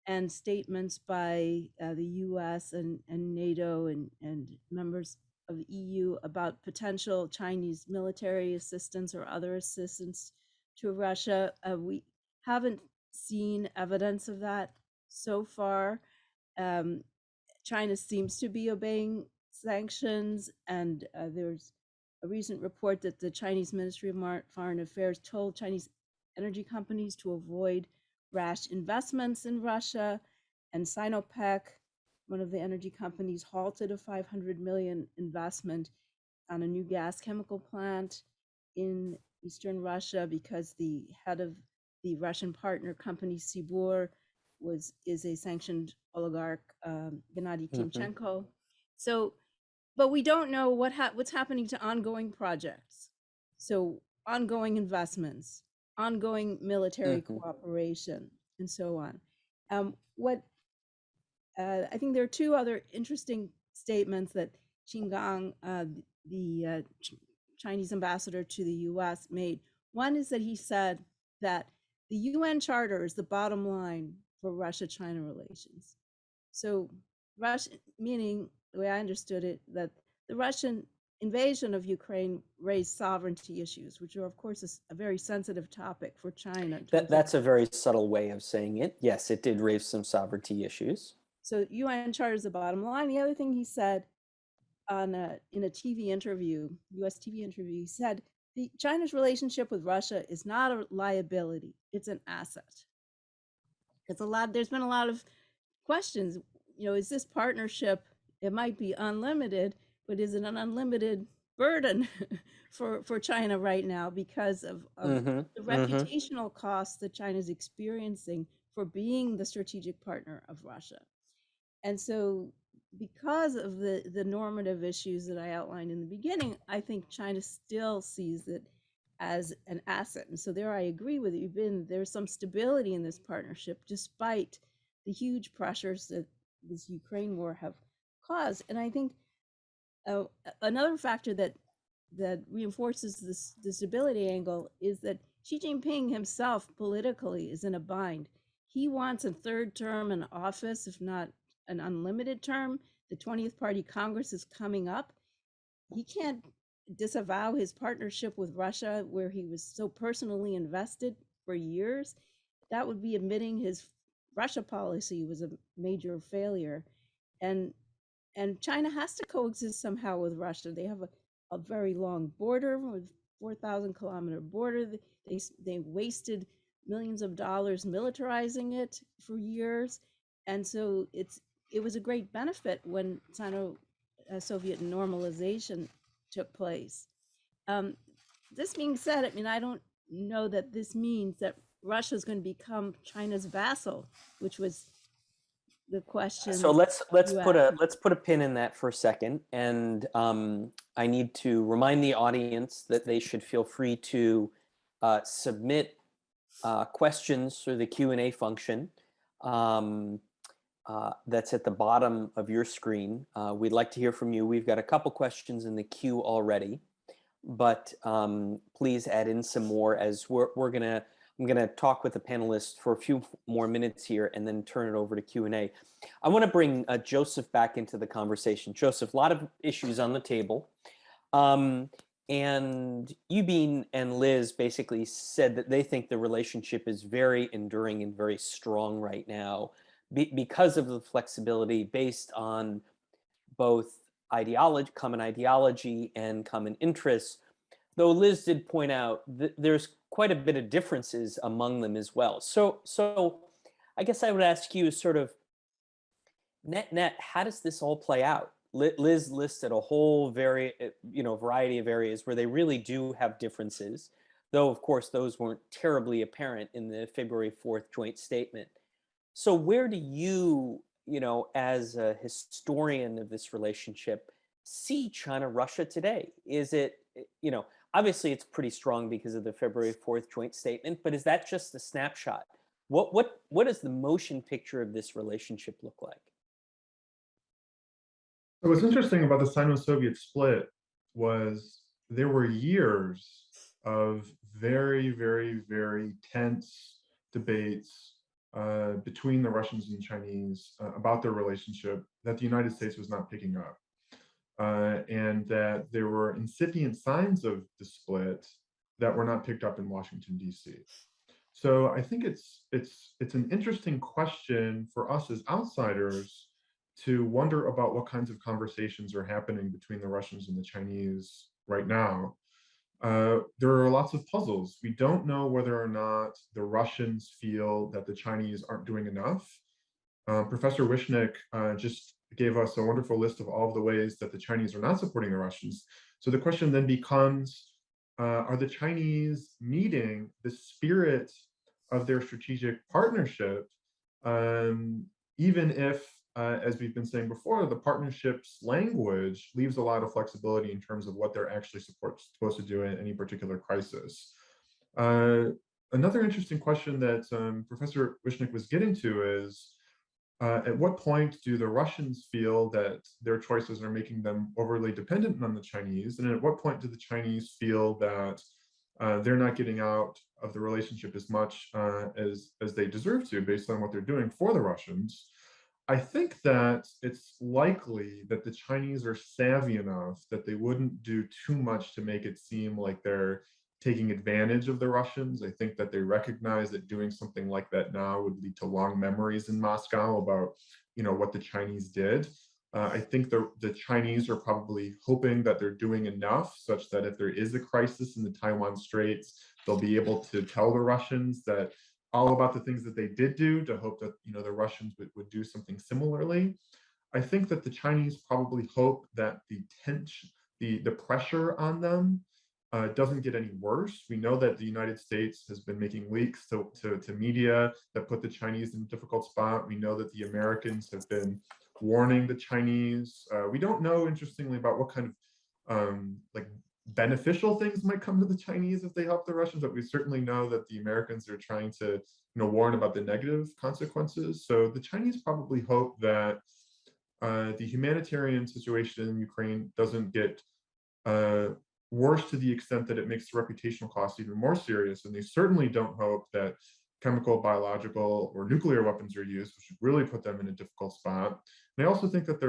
and statements by the US and NATO and members of the EU about potential Chinese military assistance or other assistance to Russia. We haven't seen evidence of that so far. China seems to be obeying sanctions, and there's a recent report that the Chinese Ministry of Foreign Affairs told Chinese energy companies to avoid rash investments in Russia, and Sinopec, one of the energy companies, halted a 500 million investment on a new gas chemical plant in eastern Russia because the head of the Russian partner company Sibur is a sanctioned oligarch, Gennady Mhm. Timchenko. So, but we don't know what's happening to ongoing projects. So ongoing investments, ongoing military Mhm. cooperation, and so on. What I think there are two other interesting statements that Qin Gang, the Chinese ambassador to the U.S., made. One is that he said that the UN Charter is the bottom line for Russia-China relations. So Russia, meaning the way I understood it, that the Russian invasion of Ukraine raised sovereignty issues, which are, of course, a very sensitive topic for China. That's a very subtle way of saying it. Yes, it did raise some sovereignty issues. So UN Charter is the bottom line. The other thing he said in a TV interview, U.S. TV interview, he said China's relationship with Russia is not a liability; it's an asset. There's been a lot of questions. Is this partnership? It might be unlimited, but is it an unlimited burden for China right now because of Mhm. the Mhm. reputational costs that China is experiencing for being the strategic partner of Russia? And so, because of the normative issues that I outlined in the beginning, I think China still sees it as an asset. And so there I agree with you, there's some stability in this partnership, despite the huge pressures that this Ukraine war have caused. And I think another factor that reinforces the stability angle is that Xi Jinping himself politically is in a bind. He wants a third term in office, if not an unlimited term. The 20th Party Congress is coming up. He can't disavow his partnership with Russia, where he was so personally invested for years. That would be admitting his Russia policy was a major failure. And China has to coexist somehow with Russia. They have a very long border with 4,000-kilometer border. They wasted millions of dollars militarizing it for years, and so it was a great benefit when Sino-Soviet normalization took place. Um, this being said, I mean, I don't know that this means that Russia is going to become China's vassal, which was the question So let's you put asked. a pin in that for a second, and I need to remind the audience that they should feel free to submit questions through the Q&A function um, that's at the bottom of your screen. We'd like to hear from you. We've got a couple questions in the queue already, but please add in some more as I'm gonna talk with the panelists for a few more minutes here and then turn it over to Q&A. I want to bring Joseph back into the conversation. Joseph, a lot of issues on the table. And Yubin and Liz basically said that they think the relationship is very enduring and very strong right now because of the flexibility based on both common ideology and common interests. Though Liz did point out that there's quite a bit of differences among them as well. So I guess I would ask you sort of net, how does this all play out? Liz listed a whole variety of areas where they really do have differences, though of course those weren't terribly apparent in the February 4th joint statement. So where do you, as a historian of this relationship, see China-Russia today? Is it, obviously it's pretty strong because of the February 4th joint statement, but is that just a snapshot? What does the motion picture of this relationship look like? So what's interesting about the Sino-Soviet split was there were years of very, very, very tense debates between the Russians and Chinese about their relationship that the United States was not picking up. And that there were incipient signs of the split that were not picked up in Washington, D.C. So I think it's an interesting question for us as outsiders to wonder about what kinds of conversations are happening between the Russians and the Chinese right now. There are lots of puzzles. We don't know whether or not the Russians feel that the Chinese aren't doing enough. Professor Wishnik just gave us a wonderful list of all of the ways that the Chinese are not supporting the Russians. So the question then becomes, are the Chinese meeting the spirit of their strategic partnership, even if, as we've been saying before, the partnership's language leaves a lot of flexibility in terms of what they're actually supposed to do in any particular crisis. Another interesting question that Professor Wishnik was getting to is, at what point do the Russians feel that their choices are making them overly dependent on the Chinese? And at what point do the Chinese feel that they're not getting out of the relationship as much as they deserve to based on what they're doing for the Russians? I think that it's likely that the Chinese are savvy enough that they wouldn't do too much to make it seem like they're taking advantage of the Russians. I think that they recognize that doing something like that now would lead to long memories in Moscow about, what the Chinese did. I think the Chinese are probably hoping that they're doing enough such that if there is a crisis in the Taiwan Straits, they'll be able to tell the Russians that all about the things that they did do to hope that the Russians would do something similarly. I think that the Chinese probably hope that the tension, the pressure on them doesn't get any worse. We know that the United States has been making leaks to media that put the Chinese in a difficult spot. We know that the Americans have been warning the Chinese. We don't know, interestingly, about what kind of like beneficial things might come to the Chinese if they help the Russians, but we certainly know that the Americans are trying to warn about the negative consequences. So the Chinese probably hope that the humanitarian situation in Ukraine doesn't get worse to the extent that it makes the reputational costs even more serious. And they certainly don't hope that chemical, biological, or nuclear weapons are used, which would really put them in a difficult spot. And I also think that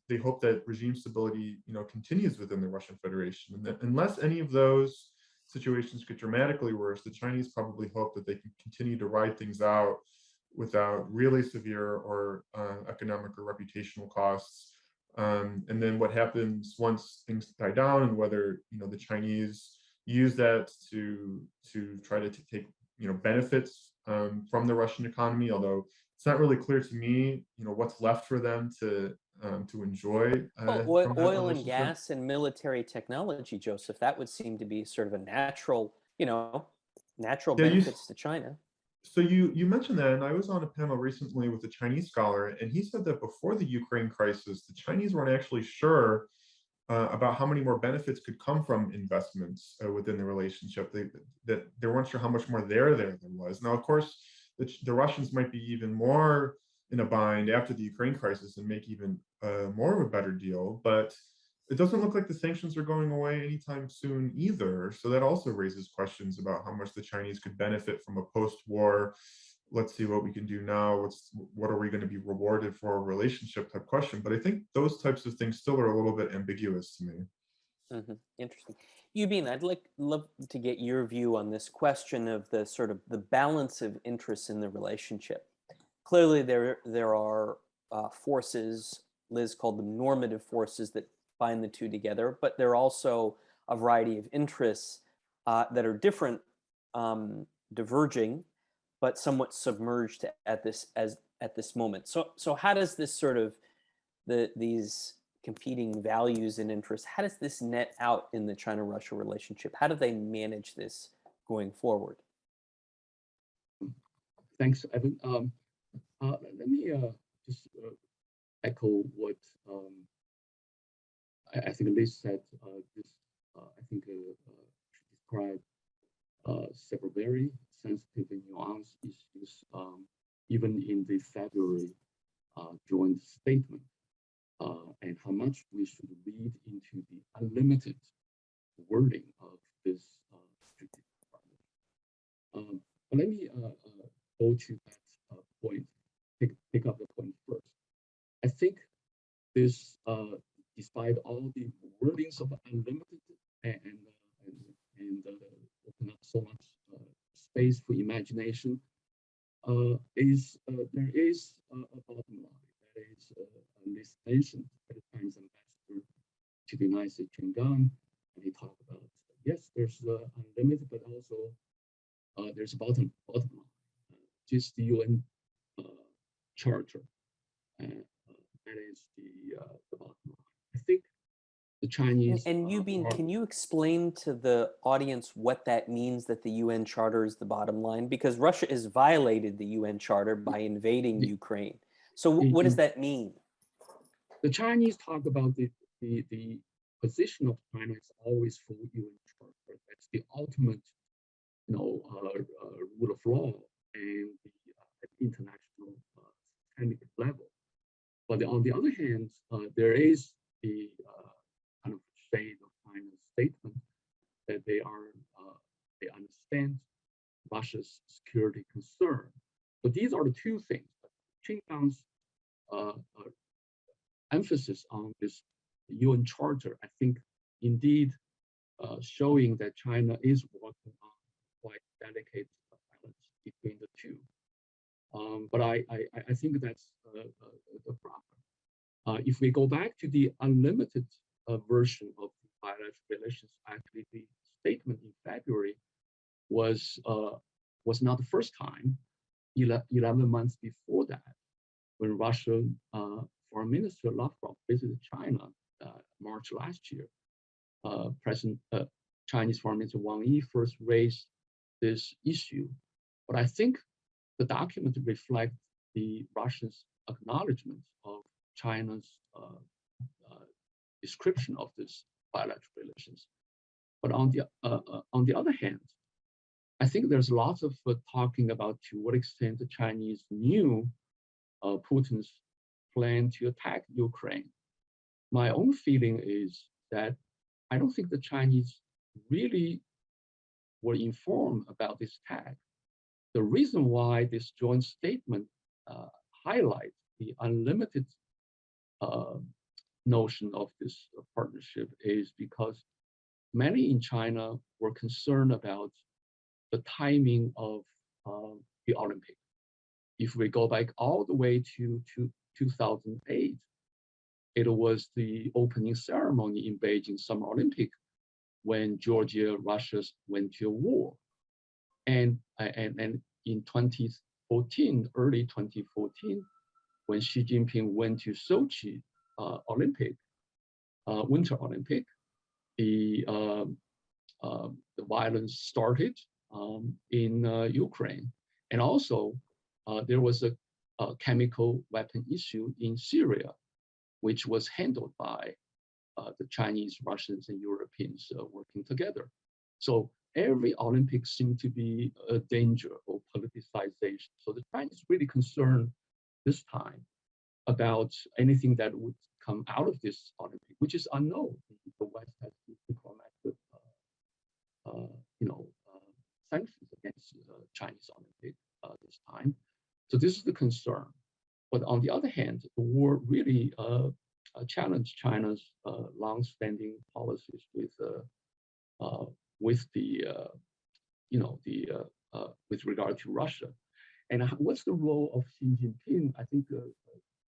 they hope that regime stability, continues within the Russian Federation, and that unless any of those situations get dramatically worse, the Chinese probably hope that they can continue to ride things out without really severe or economic or reputational costs. And then what happens once things die down, and whether the Chinese use that to try to take benefits from the Russian economy. Although it's not really clear to me, what's left for them to enjoy Well, from that oil and relationship. gas and military technology, Joseph, that would seem to be sort of a natural, natural Yeah, benefits to China. so you mentioned that, and I was on a panel recently with a Chinese scholar, and he said that before the Ukraine crisis, the Chinese weren't actually sure about how many more benefits could come from investments within the relationship. That they weren't sure how much more there was. Now, of course, the Russians might be even more in a bind after the Ukraine crisis and make even more of a better deal. But it doesn't look like the sanctions are going away anytime soon either. So that also raises questions about how much the Chinese could benefit from a post-war, let's see what we can do now, what are we going to be rewarded for a relationship type question. But I think those types of things still are a little bit ambiguous to me. Interesting. Yubin, love to get your view on this question of the sort of the balance of interests in the relationship. Clearly, there are forces, Liz called them normative forces, that bind the two together, but there are also a variety of interests that are different, diverging, but somewhat submerged at this moment. So how does this sort of these competing values and interests, how does this net out in the China-Russia relationship? How do they manage this going forward? Thanks, Evan. Let me just echo what I think Liz said. This I think described several very sensitive and nuanced issues, even in the February joint statement, and how much we should read into the unlimited wording of this strategic partnership. But let me go to that point, pick up the point first. I think this, despite all the wordings of unlimited and open up so much space for imagination, there is a bottom line. That is Liz mentioned by the Chinese ambassador to the United States, Chen Gang, and he talked about, yes, there's unlimited, but also there's a bottom line, just the UN charter. That is the bottom line. I think the Chinese and Yubin, can you explain to the audience what that means, that the UN Charter is the bottom line? Because Russia has violated the UN Charter by invading Ukraine. So what does that mean? The Chinese talk about the position of China is always for UN Charter. That's the ultimate, rule of law and at international technical level. But on the other hand, there is the kind of shade of China's statement that they understand Russia's security concern. So these are the two things. Chen Gang's emphasis on this UN Charter, I think, indeed showing that China is working on quite delicate balance between the two. But I think that's the problem. If we go back to the unlimited version of the bilateral relations, actually the statement in February was not the first time. 11 months before that, when Russian Foreign Minister Lavrov visited China March last year, Chinese Foreign Minister Wang Yi first raised this issue. But I think the document reflects the Russians' acknowledgement of China's description of this bilateral relations. But on the other hand, I think there's lots of talking about to what extent the Chinese knew Putin's plan to attack Ukraine. My own feeling is that I don't think the Chinese really were informed about this attack. The reason why this joint statement highlights the unlimited notion of this partnership is because many in China were concerned about the timing of the Olympic. If we go back all the way to 2008, it was the opening ceremony in Beijing Summer Olympic when Georgia, Russia went to a war. And in 2014, early 2014, when Xi Jinping went to Sochi Winter Olympic, the violence started in Ukraine. And also there was a chemical weapon issue in Syria, which was handled by the Chinese, Russians, and Europeans working together. So every Olympic seemed to be a danger of politicization. So the Chinese really concerned this time about anything that would come out of this Olympic, which is unknown. The West has diplomatic, sanctions against the Chinese Olympic this time. So this is the concern. But on the other hand, the war really challenged China's long-standing policies with regard to Russia. And what's the role of Xi Jinping? I think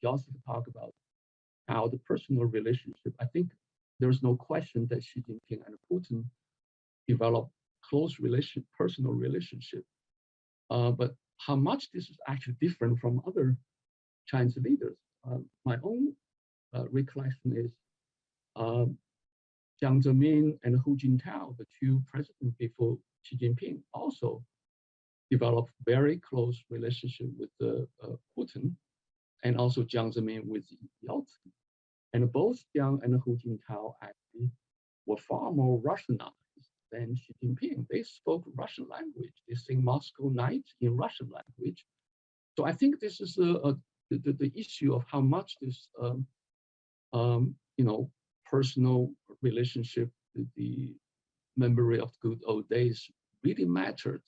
Joseph talked about how the personal relationship. I think there's no question that Xi Jinping and Putin developed close personal relationship. But how much this is actually different from other Chinese leaders? My own recollection is Jiang Zemin and Hu Jintao, the two presidents before Xi Jinping, also developed very close relationship with Putin, and also Jiang Zemin with Yeltsin. And both Jiang and Hu Jintao actually were far more Russianized than Xi Jinping. They spoke Russian language. They sing Moscow Night in Russian language. So I think this is the issue of how much this personal relationship, the memory of good old days really mattered.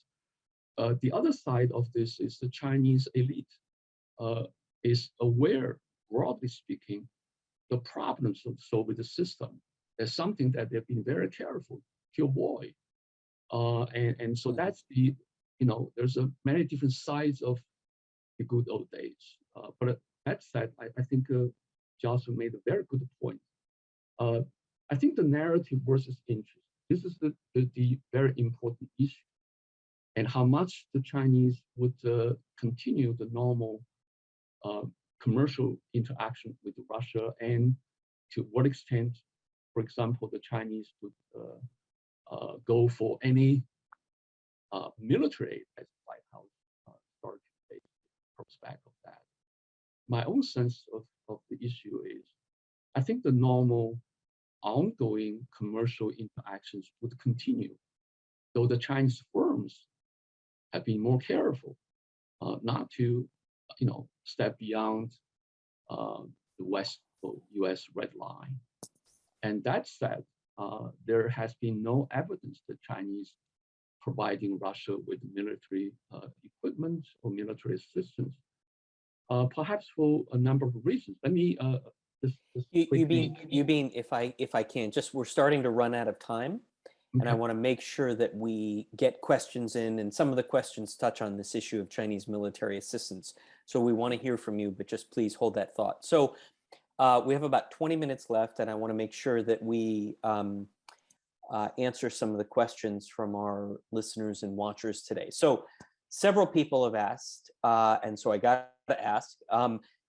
The other side of this is the Chinese elite is aware, broadly speaking, the problems of the Soviet system. That's something that they've been very careful to avoid. And so that's there's many different sides of the good old days. But that said, I think Jocelyn made a very good point. I think the narrative versus interest, this is the very important issue. And how much the Chinese would continue the normal commercial interaction with Russia, and to what extent, for example, the Chinese would go for any military aid, as the White House started to take prospect of that. My own sense of the issue is, I think the normal ongoing commercial interactions would continue, though the Chinese firms have been more careful not to, step beyond the West or U.S. red line. And that said, there has been no evidence that Chinese providing Russia with military equipment or military assistance, perhaps for a number of reasons. Let me just quickly. You mean if I can, just we're starting to run out of time. Okay. And I want to make sure that we get questions in, and some of the questions touch on this issue of Chinese military assistance. So we want to hear from you, but just please hold that thought. So we have about 20 minutes left, and I want to make sure that we answer some of the questions from our listeners and watchers today. So several people have asked, and so I got to ask,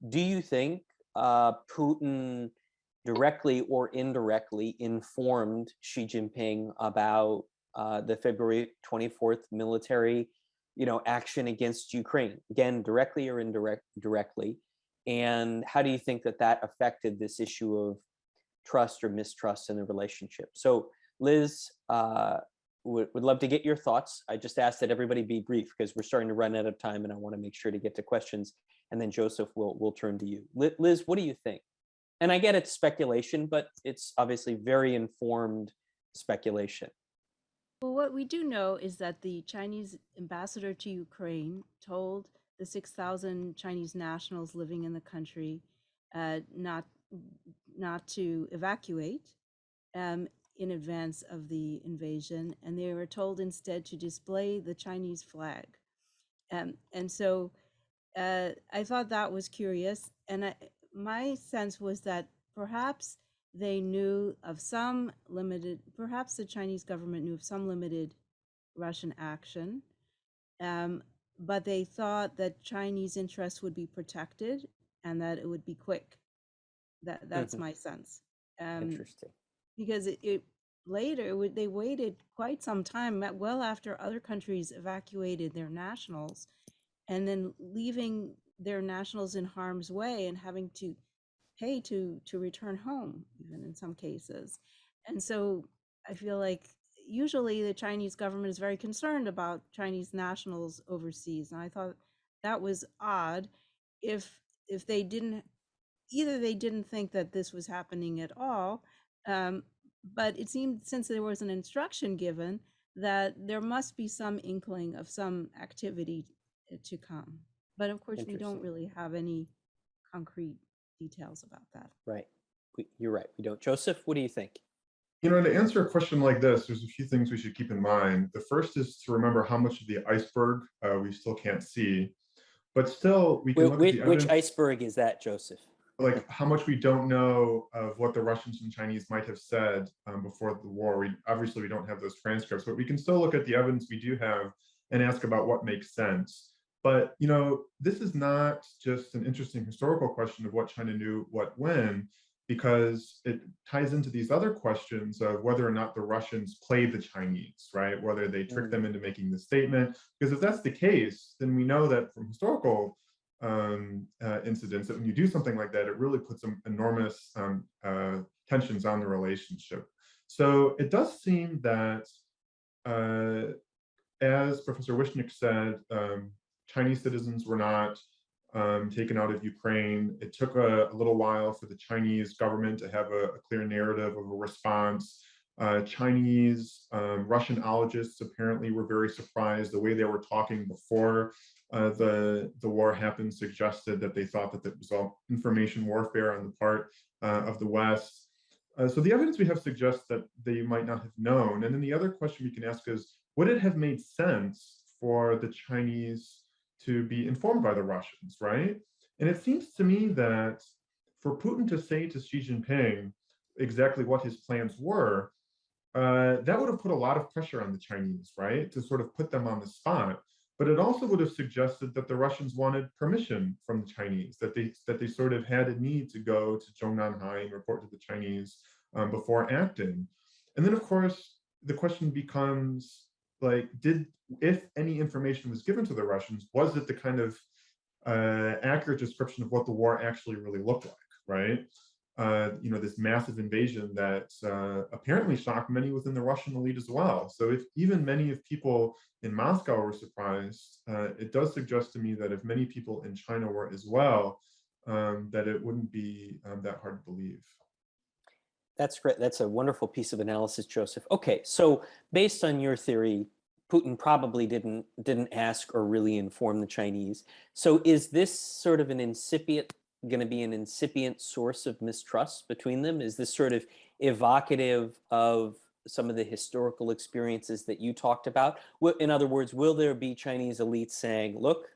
do you think Putin directly or indirectly informed Xi Jinping about the February 24th military, action against Ukraine? Again, directly or indirectly. And how do you think that affected this issue of trust or mistrust in the relationship? So Liz, would love to get your thoughts. I just asked that everybody be brief because we're starting to run out of time, and I want to make sure to get to questions. And then Joseph, we'll turn to you. Liz, what do you think? And I get it's speculation, but it's obviously very informed speculation. Well, what we do know is that the Chinese ambassador to Ukraine told the 6,000 Chinese nationals living in the country not to evacuate in advance of the invasion, and they were told instead to display the Chinese flag. And so I thought that was curious, and my sense was that perhaps they knew of some limited, perhaps the Chinese government knew of some limited Russian action, um, but they thought that Chinese interests would be protected and that it would be quick. That's Mhm. my sense. Um, Interesting. because it later they waited quite some time, well after other countries evacuated their nationals, and then leaving their nationals in harm's way and having to pay to return home, even in some cases. And so I feel like usually the Chinese government is very concerned about Chinese nationals overseas, and I thought that was odd. If they didn't, either they didn't think that this was happening at all, um, but it seemed, since there was an instruction given, that there must be some inkling of some activity to come. But of course, we don't Interesting. really have any concrete details about that. Right. You're right. We don't. Joseph, what do you think? To answer a question like this, there's a few things we should keep in mind. The first is to remember how much of the iceberg we still can't see, but still we can look at the Which evidence, iceberg is that, Joseph? like how much we don't know of what the Russians and Chinese might have said before the war. We don't have those transcripts, but we can still look at the evidence we do have and ask about what makes sense. But this is not just an interesting historical question of what China knew what when, because it ties into these other questions of whether or not the Russians played the Chinese, right? Whether they tricked them into making the statement. Because if that's the case, then we know that from historical incidents, that when you do something like that, it really puts some enormous tensions on the relationship. So it does seem that, as Professor Wishnick said, Chinese citizens were not taken out of Ukraine. It took a little while for the Chinese government to have a clear narrative of a response. Chinese Russianologists apparently were very surprised. The way they were talking before the war happened suggested that they thought that it was all information warfare on the part of the West. So the evidence we have suggests that they might not have known. And then the other question we can ask is, would it have made sense for the Chinese to be informed by the Russians, right? And it seems to me that for Putin to say to Xi Jinping exactly what his plans were, that would have put a lot of pressure on the Chinese, right? To sort of put them on the spot. But it also would have suggested that the Russians wanted permission from the Chinese, that they sort of had a need to go to Zhongnanhai and report to the Chinese before acting. And then, of course, the question becomes like, if any information was given to the Russians, was it the kind of accurate description of what the war actually really looked like, right? This massive invasion that apparently shocked many within the Russian elite as well. So if even many of people in Moscow were surprised, it does suggest to me that if many people in China were as well, that it wouldn't be that hard to believe. That's great. That's a wonderful piece of analysis, Joseph. Okay, so based on your theory, Putin probably didn't ask or really inform the Chinese. So is this sort of going to be an incipient source of mistrust between them? Is this sort of evocative of some of the historical experiences that you talked about? In other words, will there be Chinese elites saying, "Look,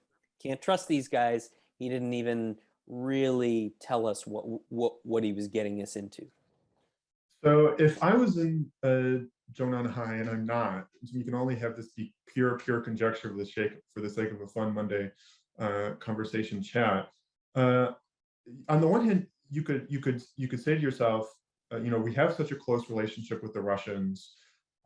can't trust these guys. He didn't even really tell us what he was getting us into"? So if I was in Zhongnanhai, and I'm not, so we can only have this be pure conjecture for the sake of a fun Monday conversation chat. On the one hand, you could say to yourself, we have such a close relationship with the Russians.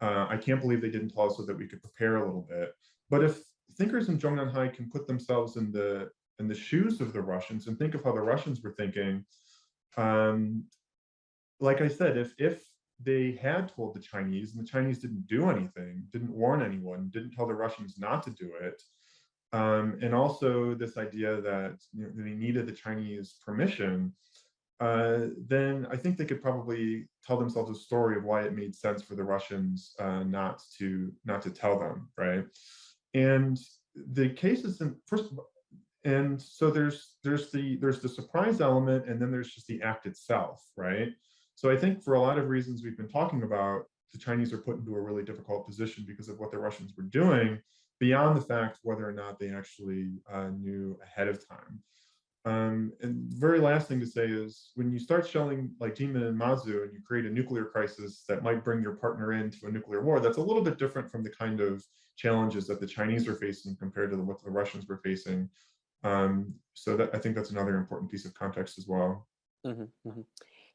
I can't believe they didn't tell us so that we could prepare a little bit. But if thinkers in Zhongnanhai can put themselves in the shoes of the Russians and think of how the Russians were thinking, like I said, if they had told the Chinese and the Chinese didn't do anything, didn't warn anyone, didn't tell the Russians not to do it, and also this idea that they needed the Chinese permission, then I think they could probably tell themselves a story of why it made sense for the Russians not to tell them, right? And the cases in first, and so there's the surprise element, and then there's just the act itself, right? So I think for a lot of reasons we've been talking about, the Chinese are put into a really difficult position because of what the Russians were doing, beyond the fact whether or not they actually knew ahead of time. And very last thing to say is when you start shelling like Jimin and Mazu and you create a nuclear crisis that might bring your partner into a nuclear war, that's a little bit different from the kind of challenges that the Chinese are facing compared to what the Russians were facing. So that I think that's another important piece of context as well. Mhm, mhm.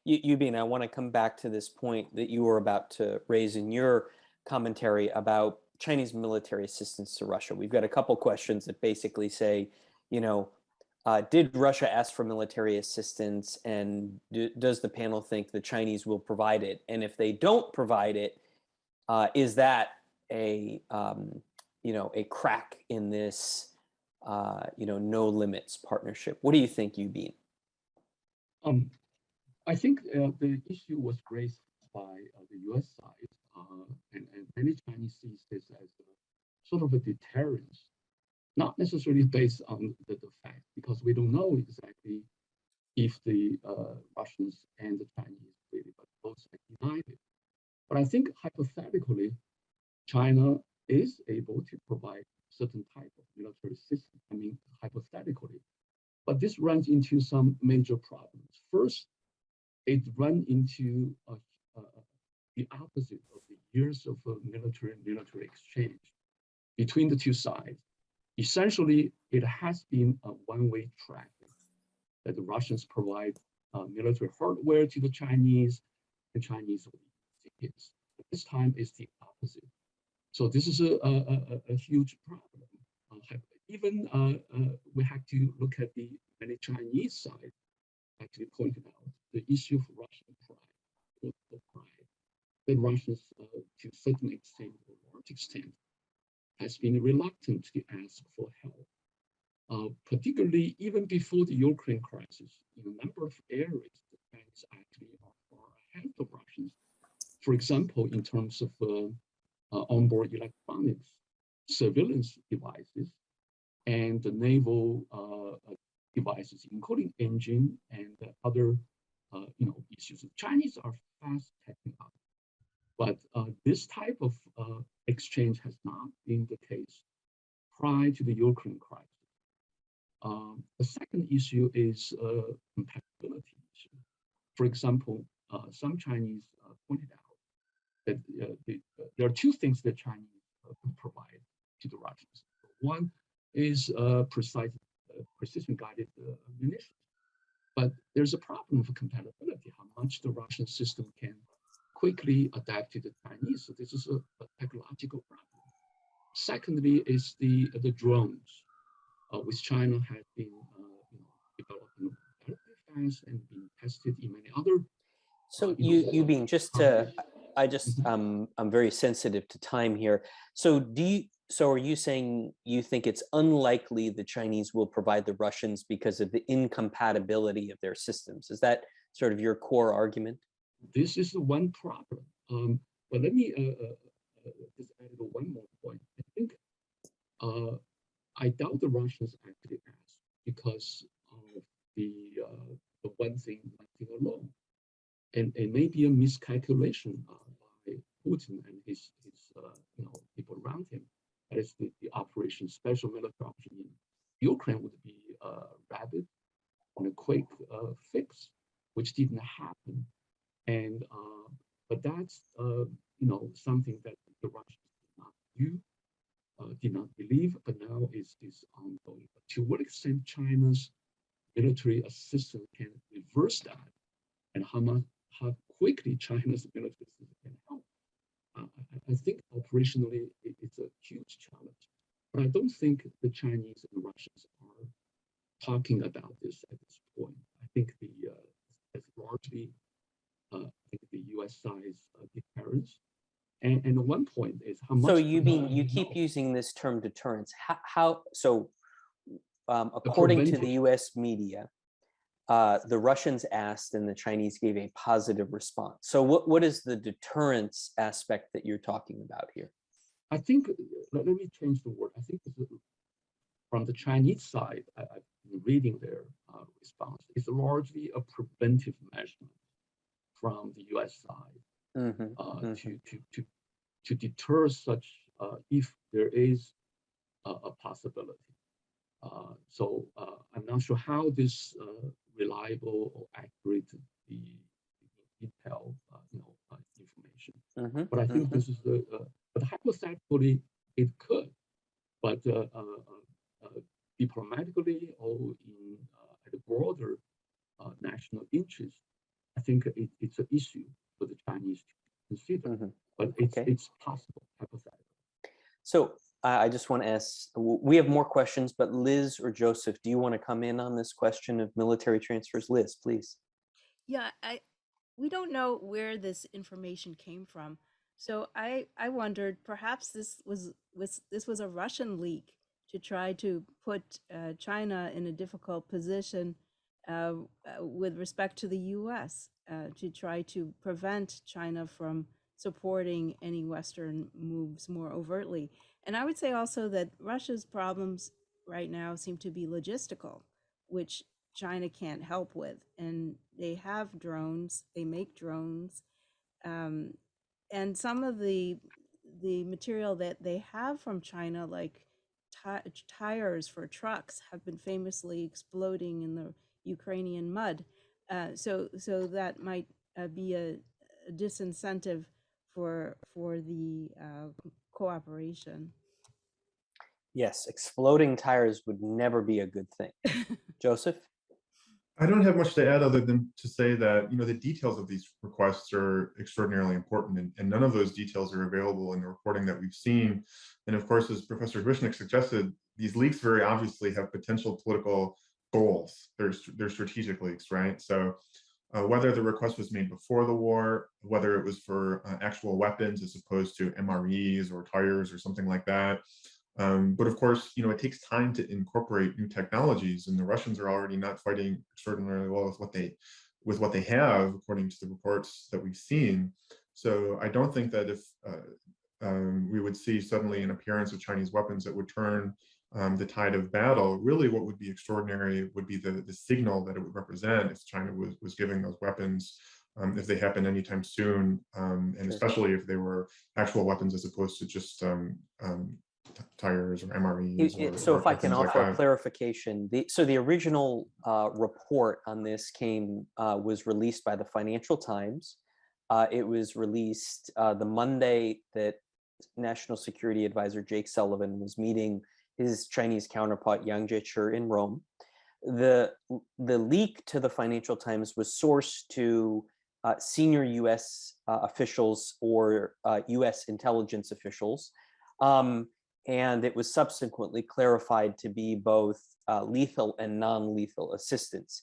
Yubin, I want to come back to this point that you were about to raise in your commentary about Chinese military assistance to Russia. We've got a couple questions that basically say, you know, did Russia ask for military assistance, and does the panel think the Chinese will provide it? And if they don't provide it, is that a a crack in this no limits partnership? What do you think, Yubin? Um, I think the issue was raised by the U.S. side, and many Chinese see this as a sort of a deterrence, not necessarily based on the fact, because we don't know exactly if the Russians and the Chinese really, but both side denied it. But I think hypothetically, China is able to provide certain type of military system. I mean, hypothetically, but this runs into some major problems. First, it ran into the opposite of the years of military exchange between the two sides. Essentially, it has been a one-way traffic that the Russians provide military hardware to the Chinese, the Chinese will use it. This time is the opposite. So this is a huge problem. Even we have to look at the many Chinese side actually pointed out the issue of Russian pride, political pride. The Russians, to a certain extent, or large extent, has been reluctant to ask for help. Particularly even before the Ukraine crisis, in a number of areas, the Chinese actually are far ahead of Russians. For example, in terms of onboard electronics, surveillance devices, and the naval devices, including engine and other issues. The Chinese are fast catching up, but this type of exchange has not been the case prior to the Ukraine crisis. The second issue is compatibility issue. For example, some Chinese pointed out that there are two things that Chinese can provide to the Russians. One is precision-guided munitions. But there's a problem of compatibility, how much the Russian system can quickly adapt to the Chinese. So this is a technological problem. Secondly, is the drones, which China has been developing very fast and being tested in many other. So Yubin, just to, I'm very sensitive to time here. So are you saying you think it's unlikely the Chinese will provide the Russians because of the incompatibility of their systems? Is that sort of your core argument? This is the one problem. But let me just add one more point. I think I doubt the Russians actually asked because of the one thing alone. And it may be a miscalculation by Putin and his people around him. That is the operation, special military operation in Ukraine would be rapid and a quick fix, which didn't happen. And but that's something that the Russians did not do, did not believe, but now is ongoing. But to what extent China's military assistance can reverse that, and how quickly China's military system can help. I think operationally it's a huge challenge, but I don't think the Chinese and the Russians are talking about this at this point. I think it's largely the U.S. side's deterrence, and one point is how much. So you keep using this term deterrence. According to the U.S. media, the Russians asked and the Chinese gave a positive response. So what is the deterrence aspect that you're talking about here? I think, let me change the word. I think from the Chinese side, I've been reading their response. It's largely a preventive measure from the U.S. side to deter such if there is a possibility. So I'm not sure how this reliable or accurate the detailed information. Mhm, But I think mhm. this is but hypothetically it could, but diplomatically or in at a broader national interest, I think it's an issue for the Chinese to consider. Mhm. But Okay. it's possible, hypothetical. So I just want to ask, we have more questions, but Liz or Joseph, do you want to come in on this question of military transfers? Liz, please. Yeah, we don't know where this information came from. So I wondered perhaps this was a Russian leak to try to put China in a difficult position with respect to the U.S. To try to prevent China from supporting any Western moves more overtly. And I would say also that Russia's problems right now seem to be logistical, which China can't help with. And they have drones, they make drones. Um, and some of the material that they have from China, like tires for trucks, have been famously exploding in the Ukrainian mud. So that might be a disincentive for the cooperation. Yes, exploding tires would never be a good thing. Joseph? I don't have much to add other than to say that, the details of these requests are extraordinarily important, and none of those details are available in the reporting that we've seen. And of course, as Professor Gwishnik suggested, these leaks very obviously have potential political goals. They're strategic leaks, right? So whether the request was made before the war, whether it was for actual weapons as opposed to MREs or tires or something like that. But of course, it takes time to incorporate new technologies, and the Russians are already not fighting extraordinarily well with what they have, according to the reports that we've seen. So I don't think that if we would see suddenly an appearance of Chinese weapons that would turn the tide of battle. Really, what would be extraordinary would be the signal that it would represent if China was giving those weapons, if they happen anytime soon, and Sure. especially if they were actual weapons as opposed to just tires or MREs So if I or can things like offer a that. clarification, the original report on this was released by the Financial Times. It was released the Monday that National Security Advisor Jake Sullivan was meeting his Chinese counterpart Yang Jiechi in Rome. The leak to the Financial Times was sourced to senior U.S. Officials or U.S. intelligence officials. And it was subsequently clarified to be both lethal and non-lethal assistance.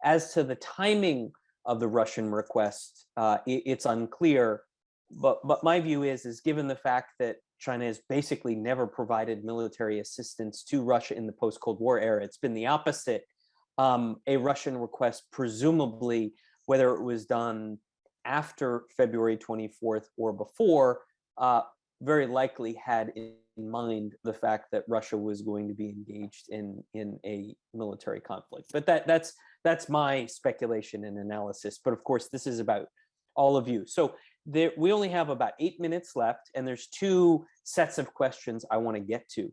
As to the timing of the Russian request, it's unclear. But my view is given the fact that China has basically never provided military assistance to Russia in the post-Cold War era, it's been the opposite. A Russian request, presumably, whether it was done after February 24th or before, very likely had in mind the fact that Russia was going to be engaged in a military conflict. But that's my speculation and analysis. But of course, this is about all of you. So we only have about 8 minutes left, and there's two sets of questions I want to get to.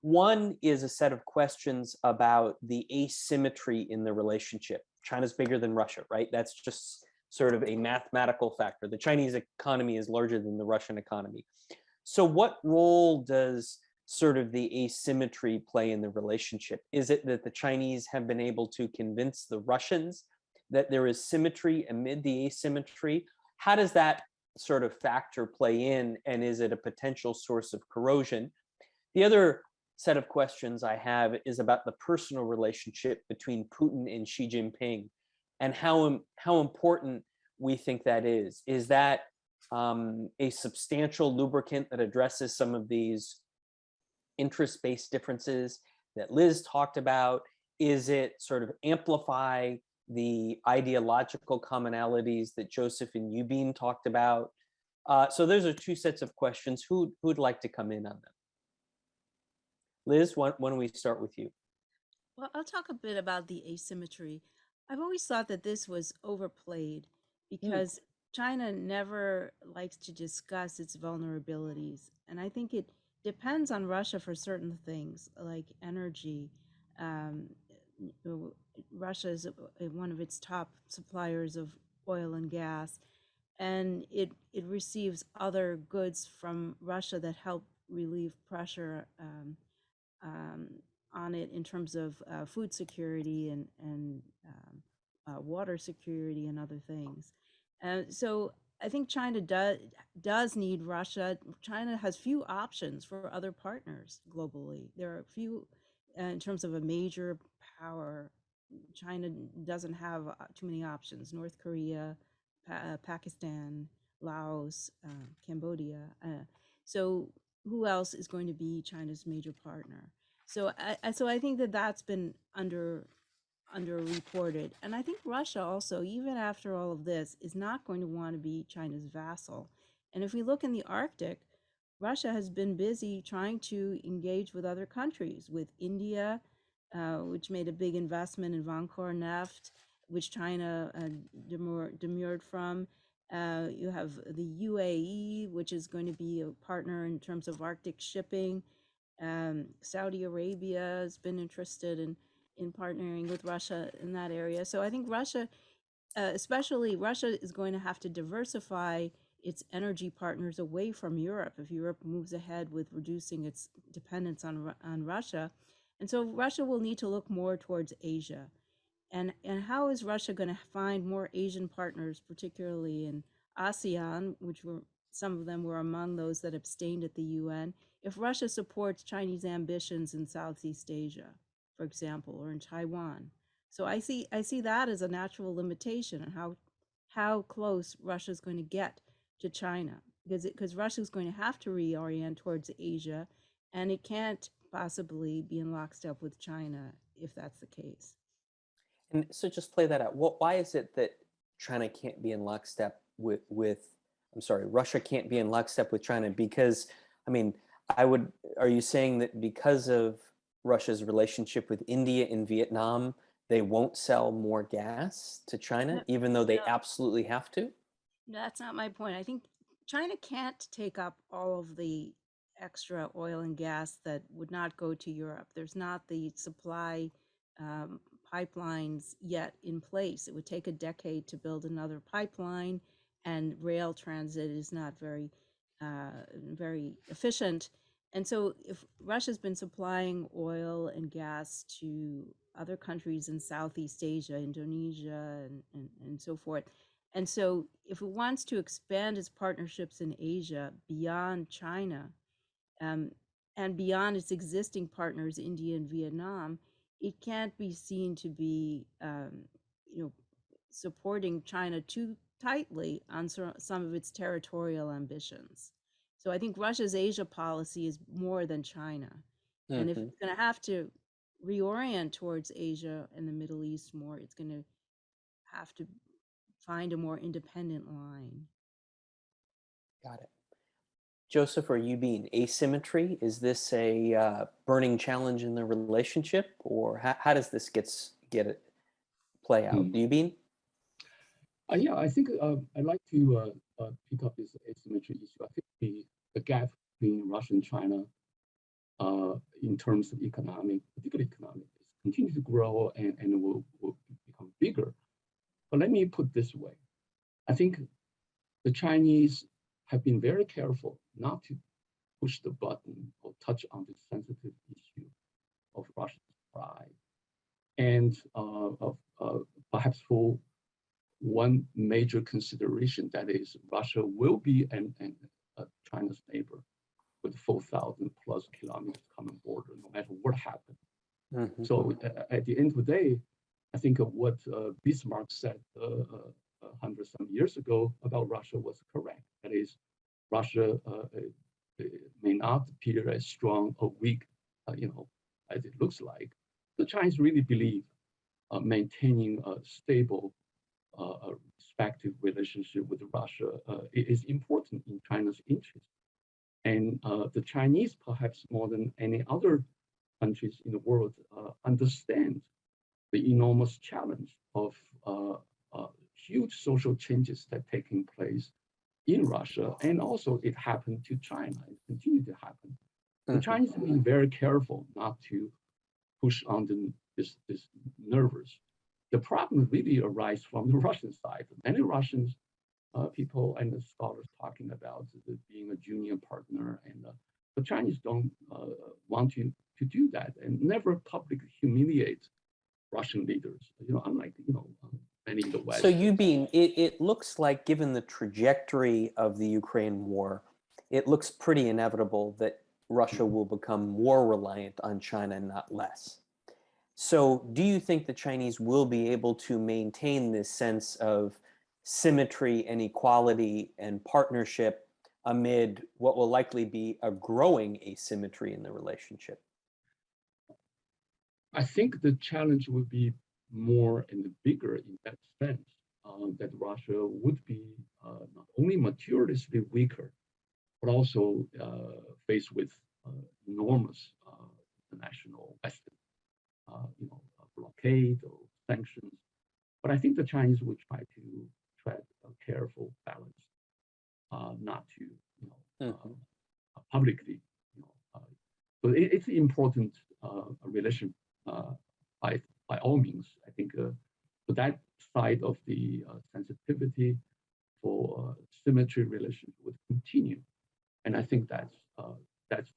One is a set of questions about the asymmetry in the relationship. China's bigger than Russia, right? That's just sort of a mathematical factor. The Chinese economy is larger than the Russian economy. So what role does sort of the asymmetry play in the relationship? Is it that the Chinese have been able to convince the Russians that there is symmetry amid the asymmetry? How does that sort of factor play in, and is it a potential source of corrosion? The other set of questions I have is about the personal relationship between Putin and Xi Jinping, and how important we think that is. Is that a substantial lubricant that addresses some of these interest-based differences that Liz talked about? Is it sort of amplify the ideological commonalities that Joseph and Eubine talked about? So those are two sets of questions. Who'd like to come in on them? Liz, why don't we start with you? Well, I'll talk a bit about the asymmetry. I've always thought that this was overplayed because China never likes to discuss its vulnerabilities. And I think it depends on Russia for certain things like energy. um, Russia is one of its top suppliers of oil and gas, and it receives other goods from Russia that help relieve pressure um, on it in terms of food security and water security and other things. So I think China does need Russia. China has few options for other partners globally. There are few in terms of a major power. China doesn't have too many options. North Korea, Pakistan, Laos, Cambodia. So who else is going to be China's major partner? So I think that that's been underreported. And I think Russia also, even after all of this, is not going to want to be China's vassal. And if we look in the Arctic, Russia has been busy trying to engage with other countries, with India, which made a big investment in Vankor Neft, which China demurred from. You have the UAE, which is going to be a partner in terms of Arctic shipping. Saudi Arabia has been interested in partnering with Russia in that area. So I think Russia, especially Russia, is going to have to diversify its energy partners away from Europe if Europe moves ahead with reducing its dependence on Russia. And so Russia will need to look more towards Asia. And how is Russia going to find more Asian partners, particularly in ASEAN, which were some of them were among those that abstained at the UN, if Russia supports Chinese ambitions in Southeast Asia, for example, or in Taiwan? So I see that as a natural limitation on how close Russia is going to get to China, because Russia is going to have to reorient towards Asia, and it can't possibly be in lockstep with China if that's the case. And so just play that out. Why is it that China can't be in lockstep I'm sorry, Russia can't be in lockstep with China? Because, I mean, are you saying that because of Russia's relationship with India and Vietnam, they won't sell more gas to China, even though they absolutely have to? That's not my point. I think China can't take up all of the extra oil and gas that would not go to Europe. There's not the supply pipelines yet in place. It would take a decade to build another pipeline, and rail transit is not very efficient. And so if Russia's been supplying oil and gas to other countries in Southeast Asia, Indonesia, and so forth, and so if it wants to expand its partnerships in Asia beyond China, and beyond its existing partners, India and Vietnam, it can't be seen to be, supporting China too tightly on some of its territorial ambitions. So I think Russia's Asia policy is more than China. And if it's going to have to reorient towards Asia and the Middle East more, it's going to have to find a more independent line. Got it. Joseph, are you being asymmetry? Is this a burning challenge in the relationship, or how does this play out? Do you bean? Yeah, I think I'd like to pick up this asymmetry issue. I think the gap between Russia and China in terms of particularly economic, continue to grow and will become bigger. But let me put it this way. I think the Chinese have been very careful not to push the button or touch on the sensitive issue of Russian pride. And perhaps for one major consideration, that is Russia will be China's neighbor with 4,000 plus kilometers common border, no matter what happens. Mm-hmm. So at the end of the day, I think of what Bismarck said 100-some years ago about Russia was correct. That is, Russia may not appear as strong or weak, as it looks like. The Chinese really believe maintaining a stable, respective relationship with Russia is important in China's interest. And the Chinese, perhaps more than any other countries in the world, understand the enormous challenge of huge social changes that are taking place in Russia, and also it happened to China. It continued to happen. The Chinese have been very careful not to push on this nervous. The problem really arises from the Russian side. Many Russians people and the scholars talking about being a junior partner, and the Chinese don't want to do that and never publicly humiliate Russian leaders. Unlike many in the West. So it looks like, given the trajectory of the Ukraine war, it looks pretty inevitable that Russia will become more reliant on China, not less. So do you think the Chinese will be able to maintain this sense of symmetry and equality and partnership amid what will likely be a growing asymmetry in the relationship? I think the challenge would be more and bigger in that sense, that Russia would be not only materialistically weaker, but also faced with enormous international Western, blockade or sanctions. But I think the Chinese would try to tread a careful balance, not to, publicly, so it's an important relation by all means. I think for that side of the sensitivity for symmetry relations would continue, and I think that's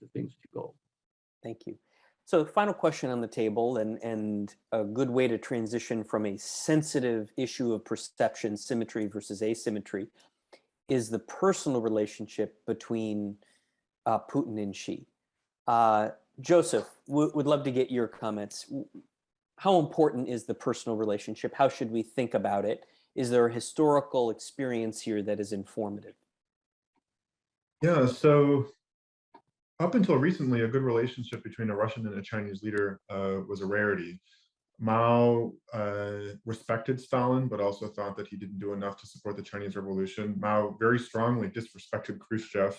the things to go. Thank you. So final question on the table, and a good way to transition from a sensitive issue of perception, symmetry versus asymmetry, is the personal relationship between Putin and Xi. Joseph, would love to get your comments. How important is the personal relationship? How should we think about it? Is there a historical experience here that is informative? Yeah, so up until recently, a good relationship between a Russian and a Chinese leader was a rarity. Mao respected Stalin, but also thought that he didn't do enough to support the Chinese Revolution. Mao very strongly disrespected Khrushchev,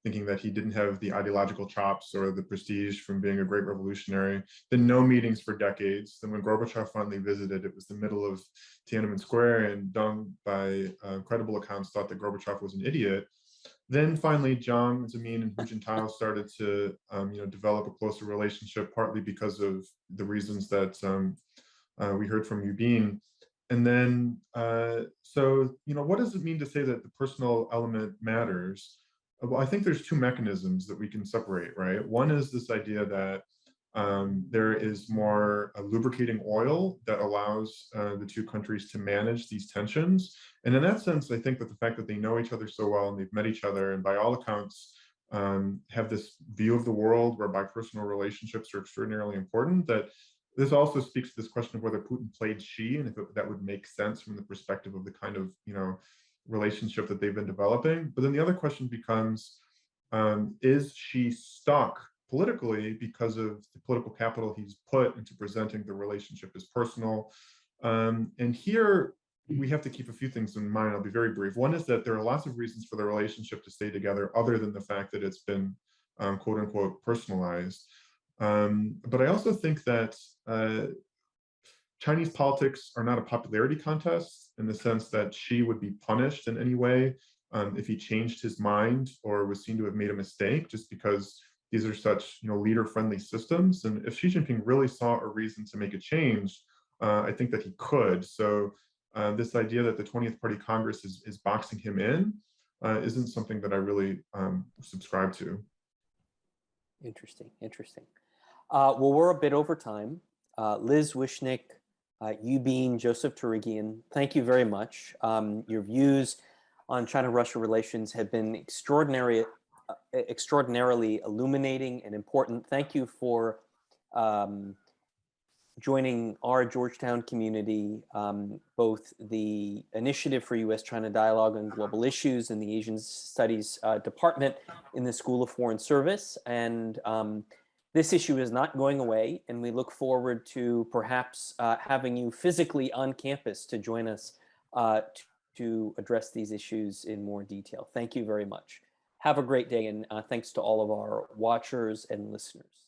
thinking that he didn't have the ideological chops or the prestige from being a great revolutionary. Then no meetings for decades. Then when Gorbachev finally visited, it was the middle of Tiananmen Square, and Deng, by credible accounts, thought that Gorbachev was an idiot. Then finally, Jiang Zemin and Hu Jintao started to develop a closer relationship, partly because of the reasons that we heard from Yubin. And then, so what does it mean to say that the personal element matters? Well, I think there's two mechanisms that we can separate, right? One is this idea that there is more a lubricating oil that allows the two countries to manage these tensions. And in that sense, I think that the fact that they know each other so well and they've met each other, and by all accounts have this view of the world whereby personal relationships are extraordinarily important, that this also speaks to this question of whether Putin played Xi, and if that would make sense from the perspective of the kind of relationship that they've been developing. But then the other question becomes, is Xi stuck politically because of the political capital he's put into presenting the relationship as personal? And here we have to keep a few things in mind. I'll be very brief. One is that there are lots of reasons for the relationship to stay together other than the fact that it's been quote unquote personalized. But I also think that Chinese politics are not a popularity contest, in the sense that Xi would be punished in any way if he changed his mind or was seen to have made a mistake, just because these are such leader-friendly systems. And if Xi Jinping really saw a reason to make a change, I think that he could. So this idea that the 20th Party Congress is boxing him in isn't something that I really subscribe to. Interesting, interesting. Well, we're a bit over time. Liz Wishnick, Yubin, Joseph Turigian, thank you very much. Your views on China-Russia relations have been extraordinarily illuminating and important. Thank you for joining our Georgetown community, both the Initiative for U.S.-China Dialogue on Global Issues and the Asian Studies Department in the School of Foreign Service. And this issue is not going away, and we look forward to perhaps having you physically on campus to join us to address these issues in more detail. Thank you very much. Have a great day, and thanks to all of our watchers and listeners.